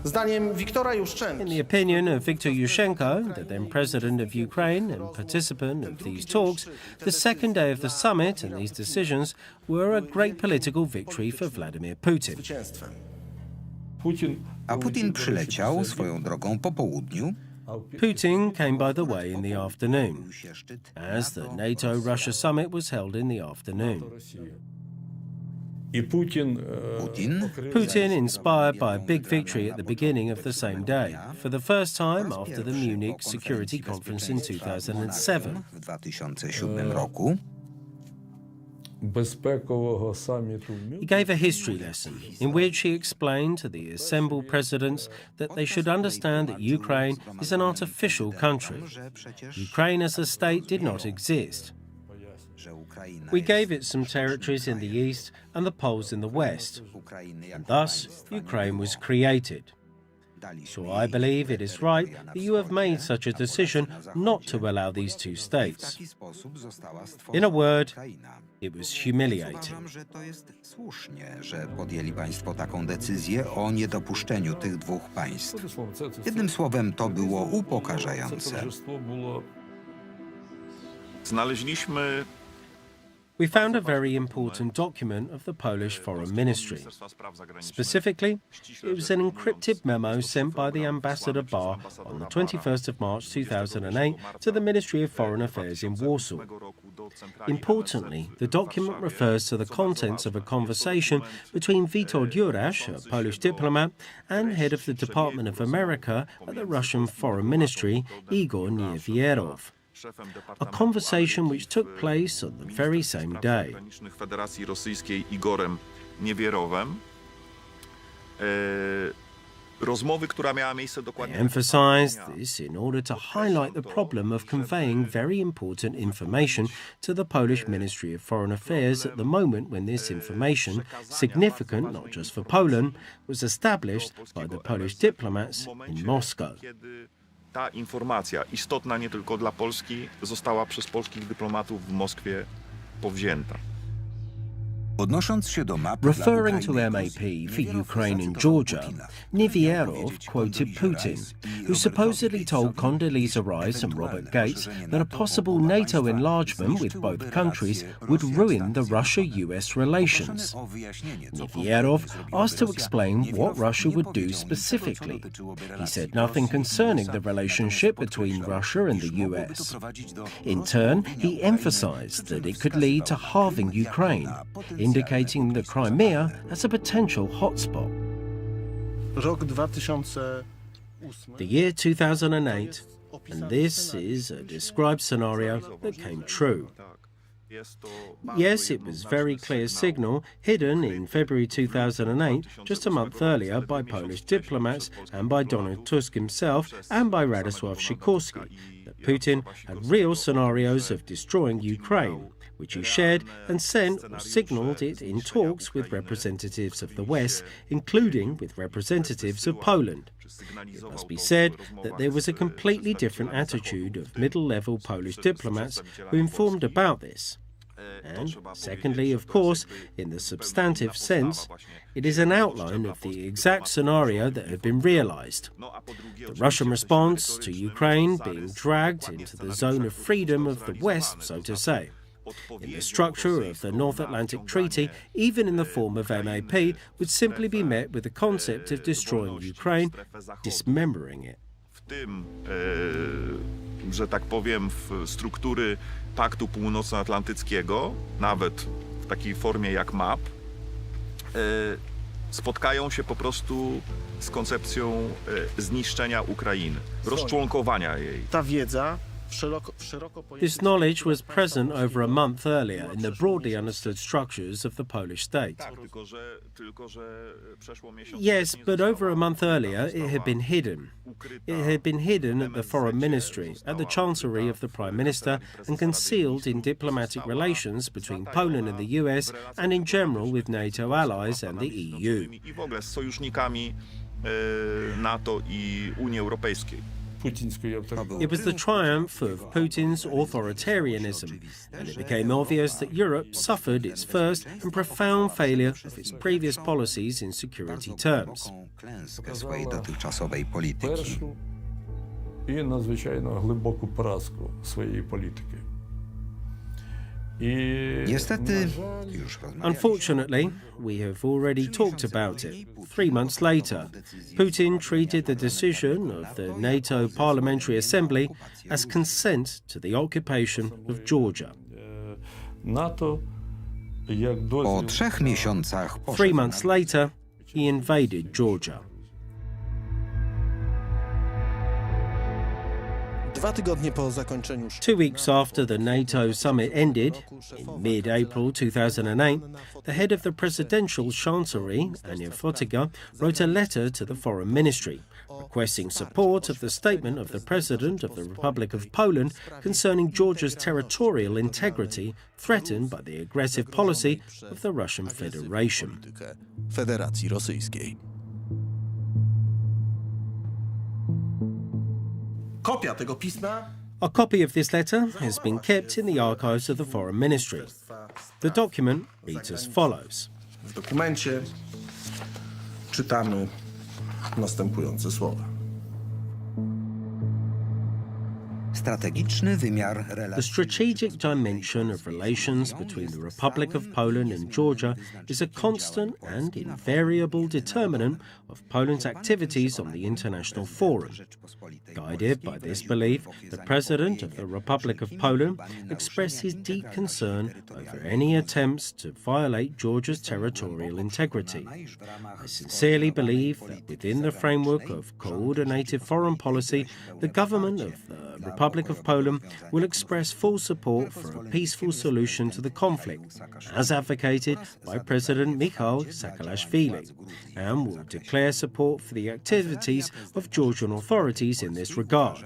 In the opinion of Viktor Yushchenko, the then president of Ukraine and participant of these talks, the second day of the summit and these decisions were a great political victory for Vladimir Putin. A Putin przyleciał swoją drogą po południu. Putin came by the way in the afternoon, as the NATO-Russia summit was held in the afternoon. Putin, inspired by a big victory at the beginning of the same day, for the first time after the Munich Security Conference in 2007. He gave a history lesson in which he explained to the assembled presidents that they should understand that Ukraine is an artificial country. Ukraine as a state did not exist. We gave it some territories in the east and the Poles in the west, and thus Ukraine was created. So I believe it is right that you have made such a decision not to allow these two states. In a word, it was humiliating. Jednym słowem, to było upokarzające. Znaleźliśmy We found a very important document of the Polish Foreign Ministry. Specifically, it was an encrypted memo sent by the Ambassador Bar on the 21st of March 2008 to the Ministry of Foreign Affairs in Warsaw. Importantly, the document refers to the contents of a conversation between Witold Jurasz, a Polish diplomat, and head of the Department of America at the Russian Foreign Ministry, Igor Niewierov. a conversation which took place on the very same day. Federacji Rosyjskiej Igorem Niewierowem. Rozmowy, która miała miejsce dokładnie. They emphasized this in order to highlight the problem of conveying very important information to the Polish Ministry of Foreign Affairs at the moment when this information, significant not just for Poland, was established by the Polish diplomats in Moscow. Ta informacja, istotna nie tylko dla Polski, została przez polskich dyplomatów w Moskwie powzięta. Odnosząc się do mapy Referring to MAP for Ukraine and Georgia, Niewierov quoted Putin, who supposedly told Condoleezza Rice and Robert Gates that a possible NATO enlargement with both countries would ruin the Russia-US relations. Niewierov asked to explain what Russia would do specifically. He said nothing concerning the relationship between Russia and the US. In turn, he emphasized that it could lead to halving Ukraine, indicating the Crimea as a potential hotspot. Rok 2008. The year 2008, and this is a described scenario that came true. Yes, it was very clear signal hidden in February 2008, just a month earlier, by Polish diplomats and by Donald Tusk himself and by Radosław Sikorski, that Putin had real scenarios of destroying Ukraine, which he shared and sent or signalled it in talks with representatives of the West, including with representatives of Poland. It must be said that there was a completely different attitude of middle-level Polish diplomats who informed about this. And, secondly, of course, in the substantive sense, it is an outline of the exact scenario that had been realised. The Russian response to Ukraine being dragged into the zone of freedom of the West, so to say. In the structure of the North Atlantic Treaty, even in the form of MAP, would simply be met with the concept of destroying Ukraine, dismembering it. W tym, że tak powiem, w struktury Paktu Północnoatlantyckiego, nawet w takiej formie jak MAP, spotkają się po prostu z koncepcją zniszczenia Ukrainy, rozczłonkowania jej. Ta wiedza This knowledge was present over a month earlier in the broadly understood structures of the Polish state. Yes, but over a month earlier it had been hidden. It had been hidden at the Foreign Ministry, at the Chancellery of the Prime Minister, and concealed in diplomatic relations between Poland and the US and in general with NATO allies and the EU. I w ogóle z sojusznikami NATO i Unii Europejskiej. It was the triumph of Putin's authoritarianism, and it became obvious that Europe suffered its first and profound failure of its previous policies in security terms. Klęskę swojej dotychczasowej polityki. І надзвичайно глибоку поразку своєї політики. Niestety, Unfortunately, we have already talked about it. 3 months later, Putin treated the decision of the NATO Parliamentary Assembly as consent to the occupation of Georgia. po 3 miesiącach 3 months later, he invaded Georgia. 2 tygodnie po zakończeniu 2 weeks after the NATO summit ended, in mid-April 2008, the head of the presidential chancellery, Ania Fotyga, wrote a letter to the Foreign Ministry, requesting support of the statement of the President of the Republic of Poland concerning Georgia's territorial integrity threatened by the aggressive policy of the Russian Federation. Federacji Rosyjskiej. Kopia tego pisma. A copy of this letter has been kept in the archives of the Foreign Ministry. The document reads as follows. W dokumencie czytamy następujące słowa. strategiczny wymiar The relacji. strategic dimension of relations between the Republic of Poland and Georgia is a constant and invariable determinant of Poland's activities on the international forum. Guided by this belief, the President of the Republic of Poland expressed his deep concern over any attempts to violate Georgia's territorial integrity. I sincerely believe that within the framework of coordinated foreign policy, the government of the Republic Republic of Poland will express full support for a peaceful solution to the conflict, as advocated by President Michał Saakaszwili, and will declare support for the activities of Georgian authorities in this regard.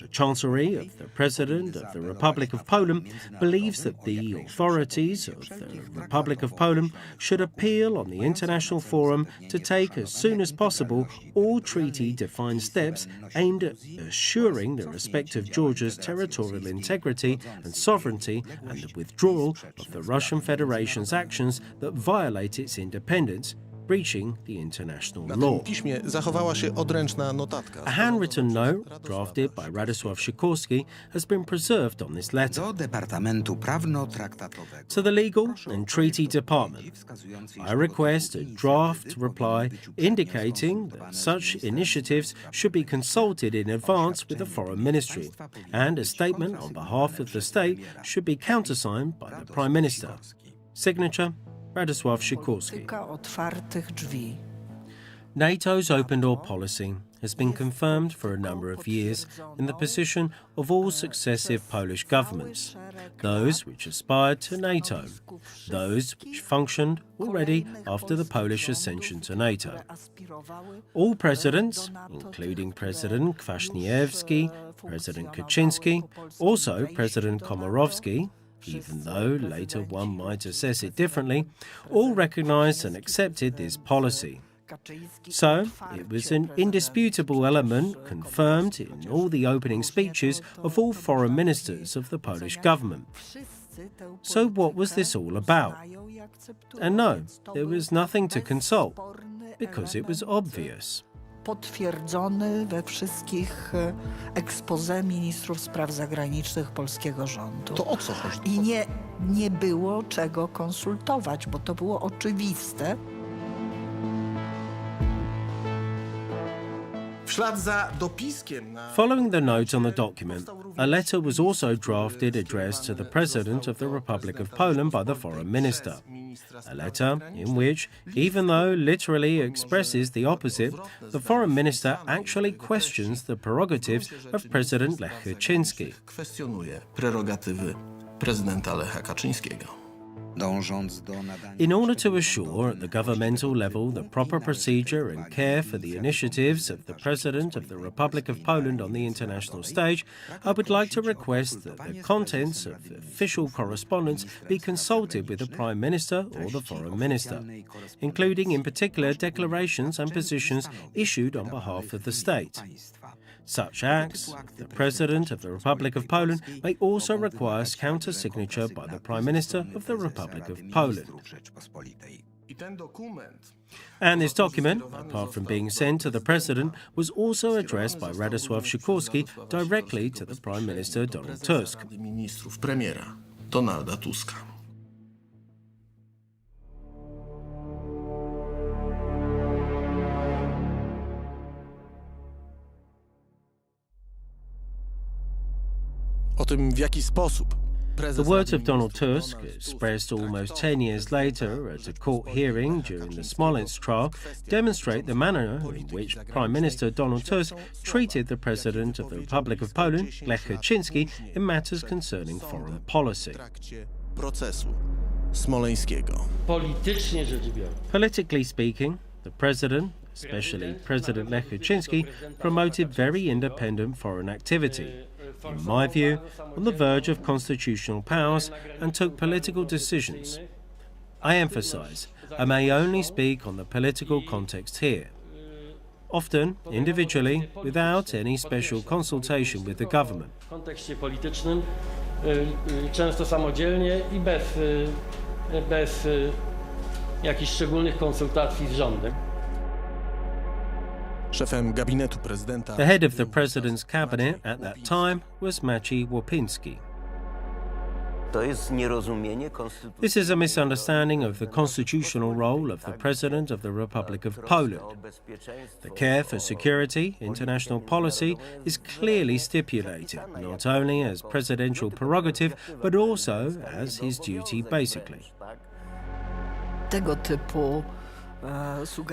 The Chancellery of the President of the Republic of Poland believes that the authorities of the Republic of Poland should appeal on the international forum to take as soon as possible all treaty-defined steps aimed at assuring the respect of Georgia's territorial integrity and sovereignty and the withdrawal of the Russian Federation's actions that violate its independence, breaching the international Na law. tym piśmie zachowała się odręczna notatka. A handwritten note, drafted by Radosław Sikorski, has been preserved on this letter. Do Departamentu Prawno-Traktatowego. To the Legal and Treaty Department, I request a draft reply indicating that such initiatives should be consulted in advance with the Foreign Ministry, and a statement on behalf of the state should be countersigned by the Prime Minister. Signature, Radosław Sikorski. Polityka otwartych drzwi. NATO's open door policy has been confirmed for a number of years in the position of all successive Polish governments, those which aspired to NATO, those which functioned already after the Polish ascension to NATO. All presidents, including President Kwaśniewski, President Kaczynski, also President Komorowski, even though later one might assess it differently, all recognized and accepted this policy. So, it was an indisputable element confirmed in all the opening speeches of all foreign ministers of the Polish government. So what was this all about? And no, there was nothing to consult, because it was obvious. Potwierdzony we wszystkich expose ministrów spraw zagranicznych polskiego rządu. To o co chodzi? I nie było czego konsultować, bo to było oczywiste. W ślad za dopiskiem na... Following the note on the document, a letter was also drafted addressed to the President of the Republic of Poland by the Foreign Minister. A letter in which, even though literally expresses the opposite, the Foreign Minister actually questions the prerogatives of President Lech Kaczynski. Kwestionuje prerogatywy prezydenta Lecha Kaczyńskiego. In order to assure at the governmental level the proper procedure and care for the initiatives of the President of the Republic of Poland on the international stage, I would like to request that the contents of official correspondence be consulted with the Prime Minister or the Foreign Minister, including in particular declarations and positions issued on behalf of the state. Such acts of the President of the Republic of Poland may also require counter-signature by the Prime Minister of the Republic of Poland. And this document, apart from being sent to the President, was also addressed by Radosław Sikorski directly to the Prime Minister Donald Tusk. Ministrów premiera Donalda Tuska. O tym, w jaki sposób The words of Donald Tusk, expressed almost 10 years later at a court hearing during the Smolensk trial, demonstrate the manner in which Prime Minister Donald Tusk treated the President of the Republic of Poland, Lech Kaczynski, in matters concerning foreign policy. procesu smoleńskiego. Politically speaking, the President, especially President Lech Kaczynski, promoted very independent foreign activity, in my view, on the verge of constitutional powers, and took political decisions. I emphasize, I may only speak on the political context here. Often, individually, without any special consultation with the government. W kontekście politycznym, często samodzielnie i bez jakichś szczególnych konsultacji z rządem. Szefem gabinetu prezydenta. The head of the president's cabinet at that time was Maciej Łopiński. To jest nierozumienie konstytucji. This is a misunderstanding of the constitutional role of the President of the Republic of Poland. The care for security, international policy is clearly stipulated, not only as presidential prerogative, but also as his duty basically. Tego typu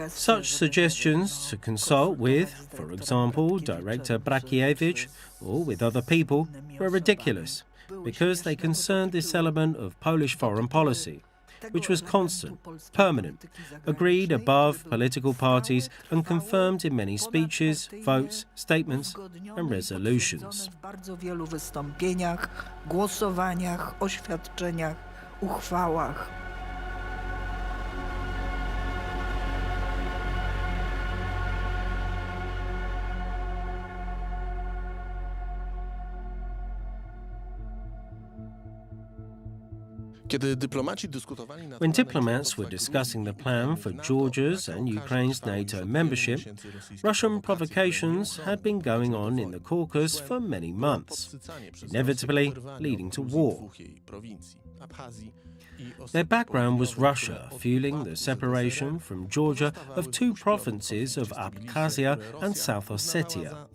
Such suggestions to consult with, for example, Director Brakiewicz or with other people were ridiculous because they concerned this element of Polish foreign policy, which was constant, permanent, agreed above political parties and confirmed in many speeches, votes, statements and resolutions. W bardzo wielu wystąpieniach, głosowaniach, oświadczeniach, uchwałach. When diplomats were discussing the plan for Georgia's and Ukraine's NATO membership, Russian provocations had been going on in the Caucasus for many months, inevitably leading to war. Their background was Russia fueling the separation from Georgia of two provinces of Abkhazia and South Ossetia,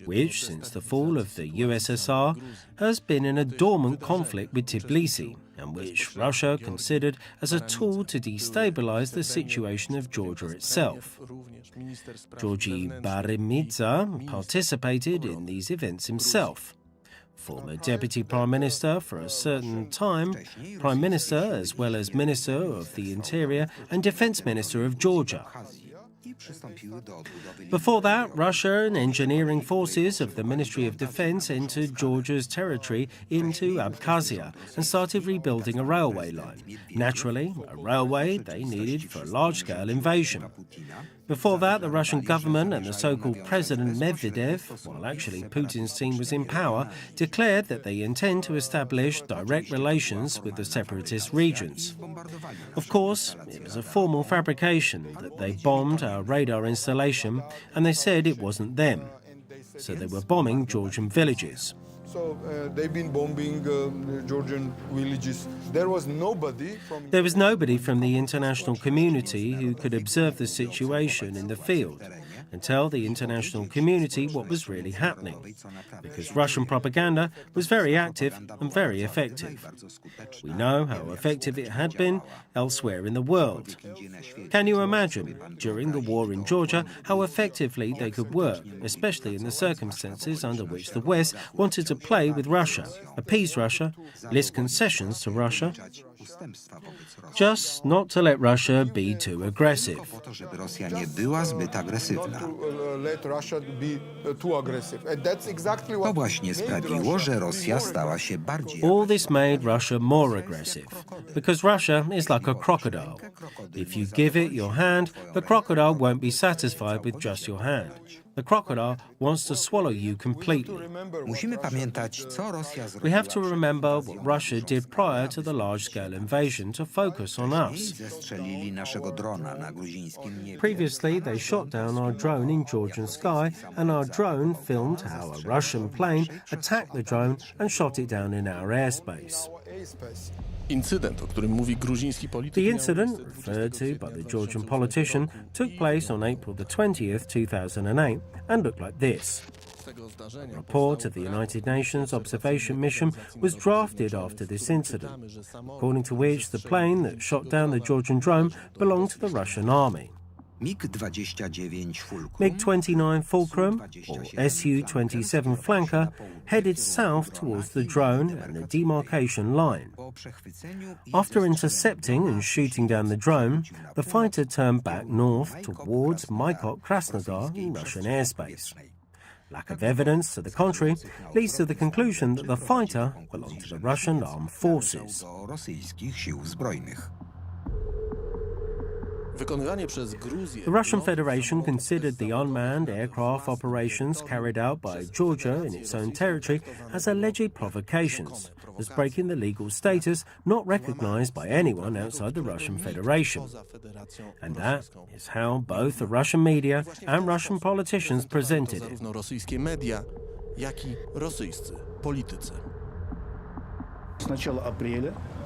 which, since the fall of the USSR, has been in a dormant conflict with Tbilisi, and which Russia considered as a tool to destabilize the situation of Georgia itself. Georgi Barimidze participated in these events himself. Former Deputy Prime Minister for a certain time, Prime Minister as well as Minister of the Interior and Defense Minister of Georgia. Before that, Russia and engineering forces of the Ministry of Defense entered Georgia's territory into Abkhazia and started rebuilding a railway line. Naturally, a railway they needed for a large-scale invasion. Before that, the Russian government and the so-called President Medvedev, while actually Putin's team was in power, declared that they intend to establish direct relations with the separatist regions. Of course, it was a formal fabrication that they bombed our radar installation, and they said it wasn't them. So they were bombing Georgian villages. So they've been bombing Georgian villages. There was nobody from the international community who could observe the situation in the field and tell the international community what was really happening, because Russian propaganda was very active and very effective. We know how effective it had been elsewhere in the world. Can you imagine, during the war in Georgia, how effectively they could work, especially in the circumstances under which the West wanted to play with Russia, appease Russia, list concessions to Russia, just not to let Russia be too aggressive. All this made Russia more aggressive, because Russia is like a crocodile. If you give it your hand, the crocodile won't be satisfied with just your hand. The crocodile wants to swallow you completely. We have to remember what Russia did prior to the large-scale invasion to focus on us. Previously, they shot down our drone in Georgian sky, and our drone filmed how a Russian plane attacked the drone and shot it down in our airspace. The incident, referred to by the Georgian politician, took place on April the 20th, 2008, and looked like this. A report of the United Nations observation mission was drafted after this incident, according to which the plane that shot down the Georgian drone belonged to the Russian army. MiG-29 Fulcrum, or Su-27 Flanker, headed south towards the drone and the demarcation line. After intercepting and shooting down the drone, the fighter turned back north towards Maykop-Krasnodar in Russian airspace. Lack of evidence to the contrary leads to the conclusion that the fighter belonged to the Russian armed forces. The Russian Federation considered the unmanned aircraft operations carried out by Georgia in its own territory as alleged provocations, as breaking the legal status not recognized by anyone outside the Russian Federation. And that is how both the Russian media and Russian politicians presented it.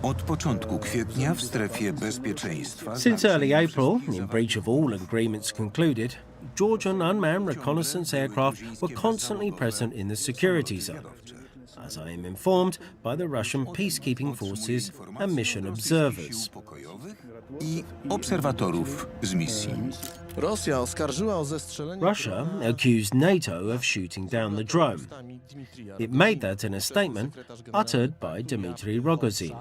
Od początku kwietnia w strefie bezpieczeństwa. Since early April, in breach of all agreements concluded, Georgian unmanned reconnaissance aircraft were constantly present in the security zone, as I am informed by the Russian peacekeeping forces and mission observers. i obserwatorów z misji. Rosja oskarżyła o zestrzelenie... Russia accused NATO of shooting down the drone. It made that in a statement uttered by Dmitry Rogozin.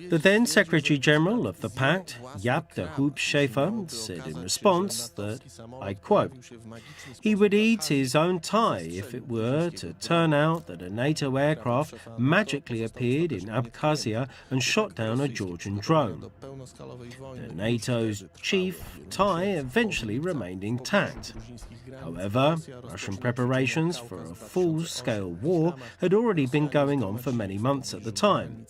The then Secretary General of the Pact, Jaap de Hoop Schäfer, said in response that, I quote, he would eat his own tie if it were to turn out that a NATO aircraft magically appeared in Abkhazia and shot down a Georgian drone. The NATO's chief tie eventually remained intact. However, Russian preparations for a full-scale war had already been going on for many months at the time.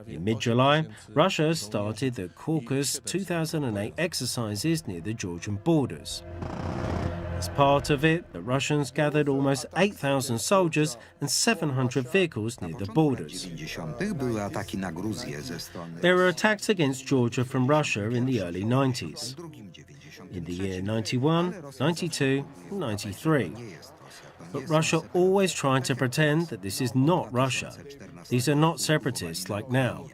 In mid-July, Russia started the Caucasus 2008 exercises near the Georgian borders. As part of it, the Russians gathered almost 8,000 soldiers and 700 vehicles near the borders. There were attacks against Georgia from Russia in the early 90s. In the year 91, 92, and 93. But Russia always tried to pretend that this is not Russia. These are not separatists like now.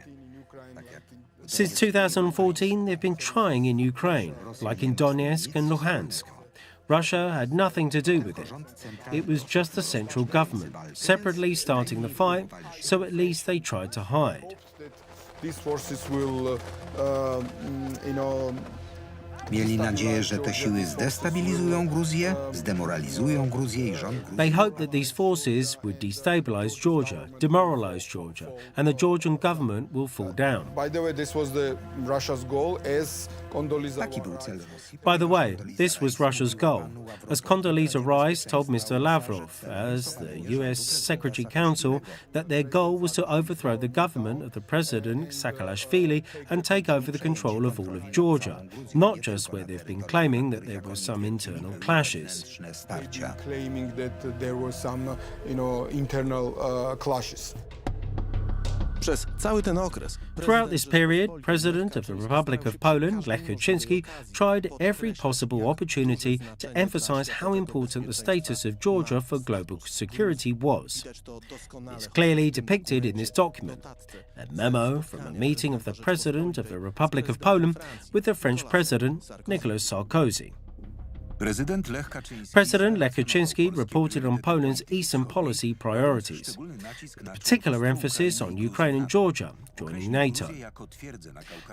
Since 2014, they've been trying in Ukraine, like in Donetsk and Luhansk. Russia had nothing to do with it. It was just the central government, separately starting the fight, so at least they tried to hide. These forces will, Mieli nadzieję, że te siły zdestabilizują Gruzję, zdemoralizują Gruzję i rząd Gruzji. They hoped that these forces would destabilize Georgia, demoralize Georgia, and the Georgian government will fall down. By the way, this was Russia's goal, as Condoleezza By the way, this was Russia's goal. As Condoleezza Rice told Mr. Lavrov, as the US Secretary Council, that their goal was to overthrow the government of the President Saakashvili and take over the control of all of Georgia, not just where they've been claiming that there were some internal clashes. claiming that there were some, internal clashes. Przez cały ten okres Throughout this period, President of the Republic of Poland, Lech Kaczynski, tried every possible opportunity to emphasize how important the status of Georgia for global security was. It's clearly depicted in this document, a memo from a meeting of the President of the Republic of Poland with the French President, Nicolas Sarkozy. President Lech Kaczynski reported on Poland's Eastern policy priorities, with particular emphasis on Ukraine and Georgia joining NATO.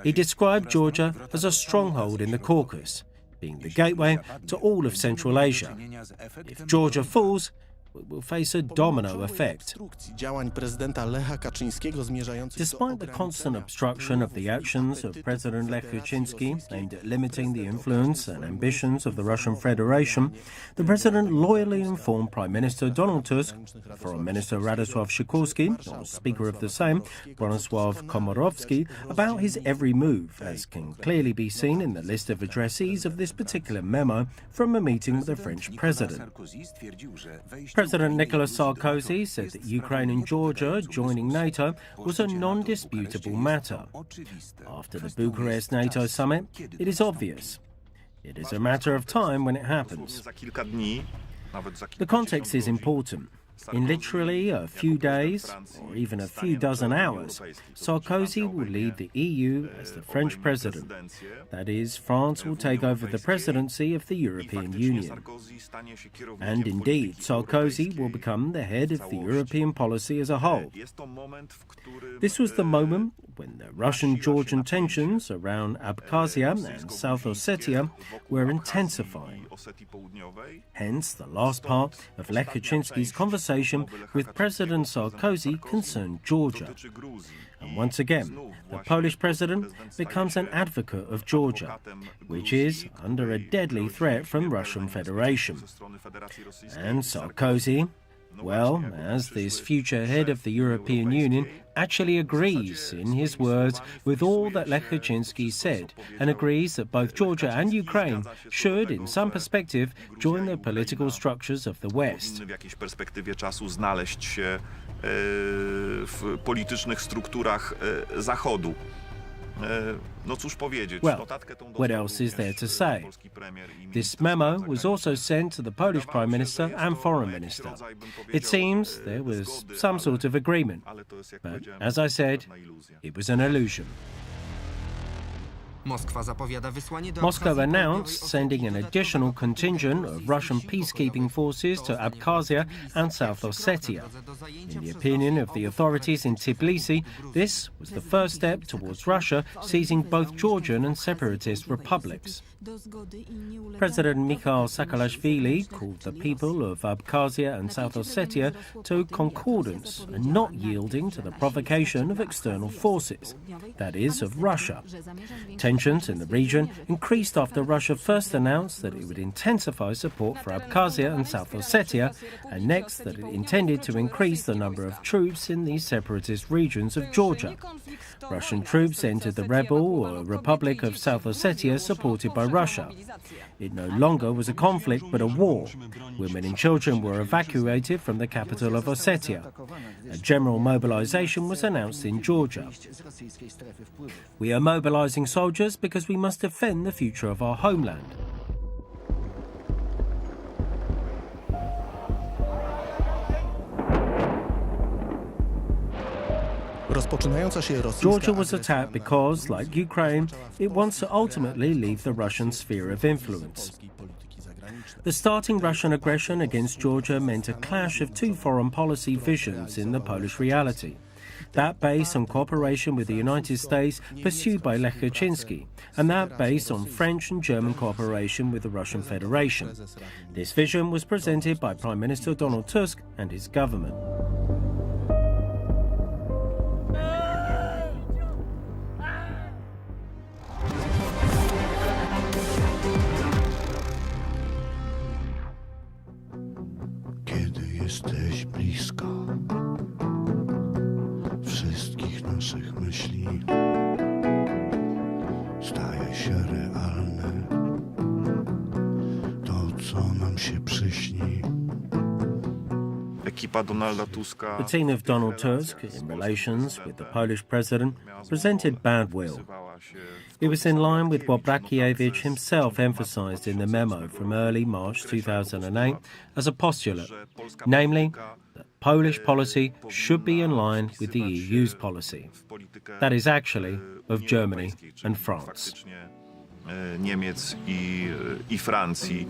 He described Georgia as a stronghold in the Caucasus, being the gateway to all of Central Asia. If Georgia falls, we will face a domino effect. Despite the constant obstruction of the actions of President Lech Kaczynski aimed at limiting the influence and ambitions of the Russian Federation, the president loyally informed Prime Minister Donald Tusk, Foreign Minister Radosław Sikorski, or Speaker of the Sejm, Bronisław Komorowski, about his every move, as can clearly be seen in the list of addressees of this particular memo from a meeting with the French president. President Nicolas Sarkozy said that Ukraine and Georgia joining NATO was a non-disputable matter. After the Bucharest NATO summit, it is obvious. It is a matter of time when it happens. The context is important. In literally a few days, or even a few dozen hours, Sarkozy will lead the EU as the French president. That is, France will take over the presidency of the European Union. And indeed, Sarkozy will become the head of the European policy as a whole. This was the moment when the Russian-Georgian tensions around Abkhazia and South Ossetia were intensifying. Hence, the last part of Lech Kaczynski's conversation with President Sarkozy concerned Georgia. And once again, the Polish president becomes an advocate of Georgia, which is under a deadly threat from Russian Federation. And Sarkozy, well, as this future head of the European Union, actually agrees, in his words, with all that Lech Kaczynski said, and agrees that both Georgia and Ukraine should, in some perspective, join the political structures of the West. W jakiejś perspektywie czasu znaleźć się w politycznych strukturach Zachodu. No cóż powiedzieć. Well, what else is there to say? This memo was also sent to the Polish Prime Minister and Foreign Minister. It seems there was some sort of agreement, but as I said, it was an illusion. Moscow announced sending an additional contingent of Russian peacekeeping forces to Abkhazia and South Ossetia. In the opinion of the authorities in Tbilisi, this was the first step towards Russia seizing both Georgian and separatist republics. President Michał Saakashvili called the people of Abkhazia and South Ossetia to concordance and not yielding to the provocation of external forces, that is, of Russia. Tensions in the region increased after Russia first announced that it would intensify support for Abkhazia and South Ossetia, and next that it intended to increase the number of troops in these separatist regions of Georgia. Russian troops entered the rebel Republic of South Ossetia supported by Russia. It no longer was a conflict but a war. Women and children were evacuated from the capital of Ossetia. A general mobilization was announced in Georgia. We are mobilizing soldiers because we must defend the future of our homeland. Georgia was attacked because, like Ukraine, it wants to ultimately leave the Russian sphere of influence. The starting Russian aggression against Georgia meant a clash of two foreign policy visions in the Polish reality. That based on cooperation with the United States pursued by Lech Kaczynski, and that based on French and German cooperation with the Russian Federation. This vision was presented by Prime Minister Donald Tusk and his government. Jesteś blisko wszystkich naszych myśli, staje się realne to, co nam się przyśni. Ekipa Donalda Tuska. The team of Donald Tusk, in relations with the Polish president, presented bad will. It was in line with what Brakiewicz himself emphasized in the memo from early March 2008 as a postulate, namely, that Polish policy should be in line with the EU's policy. That is actually of Germany and France. Niemiec i Francji.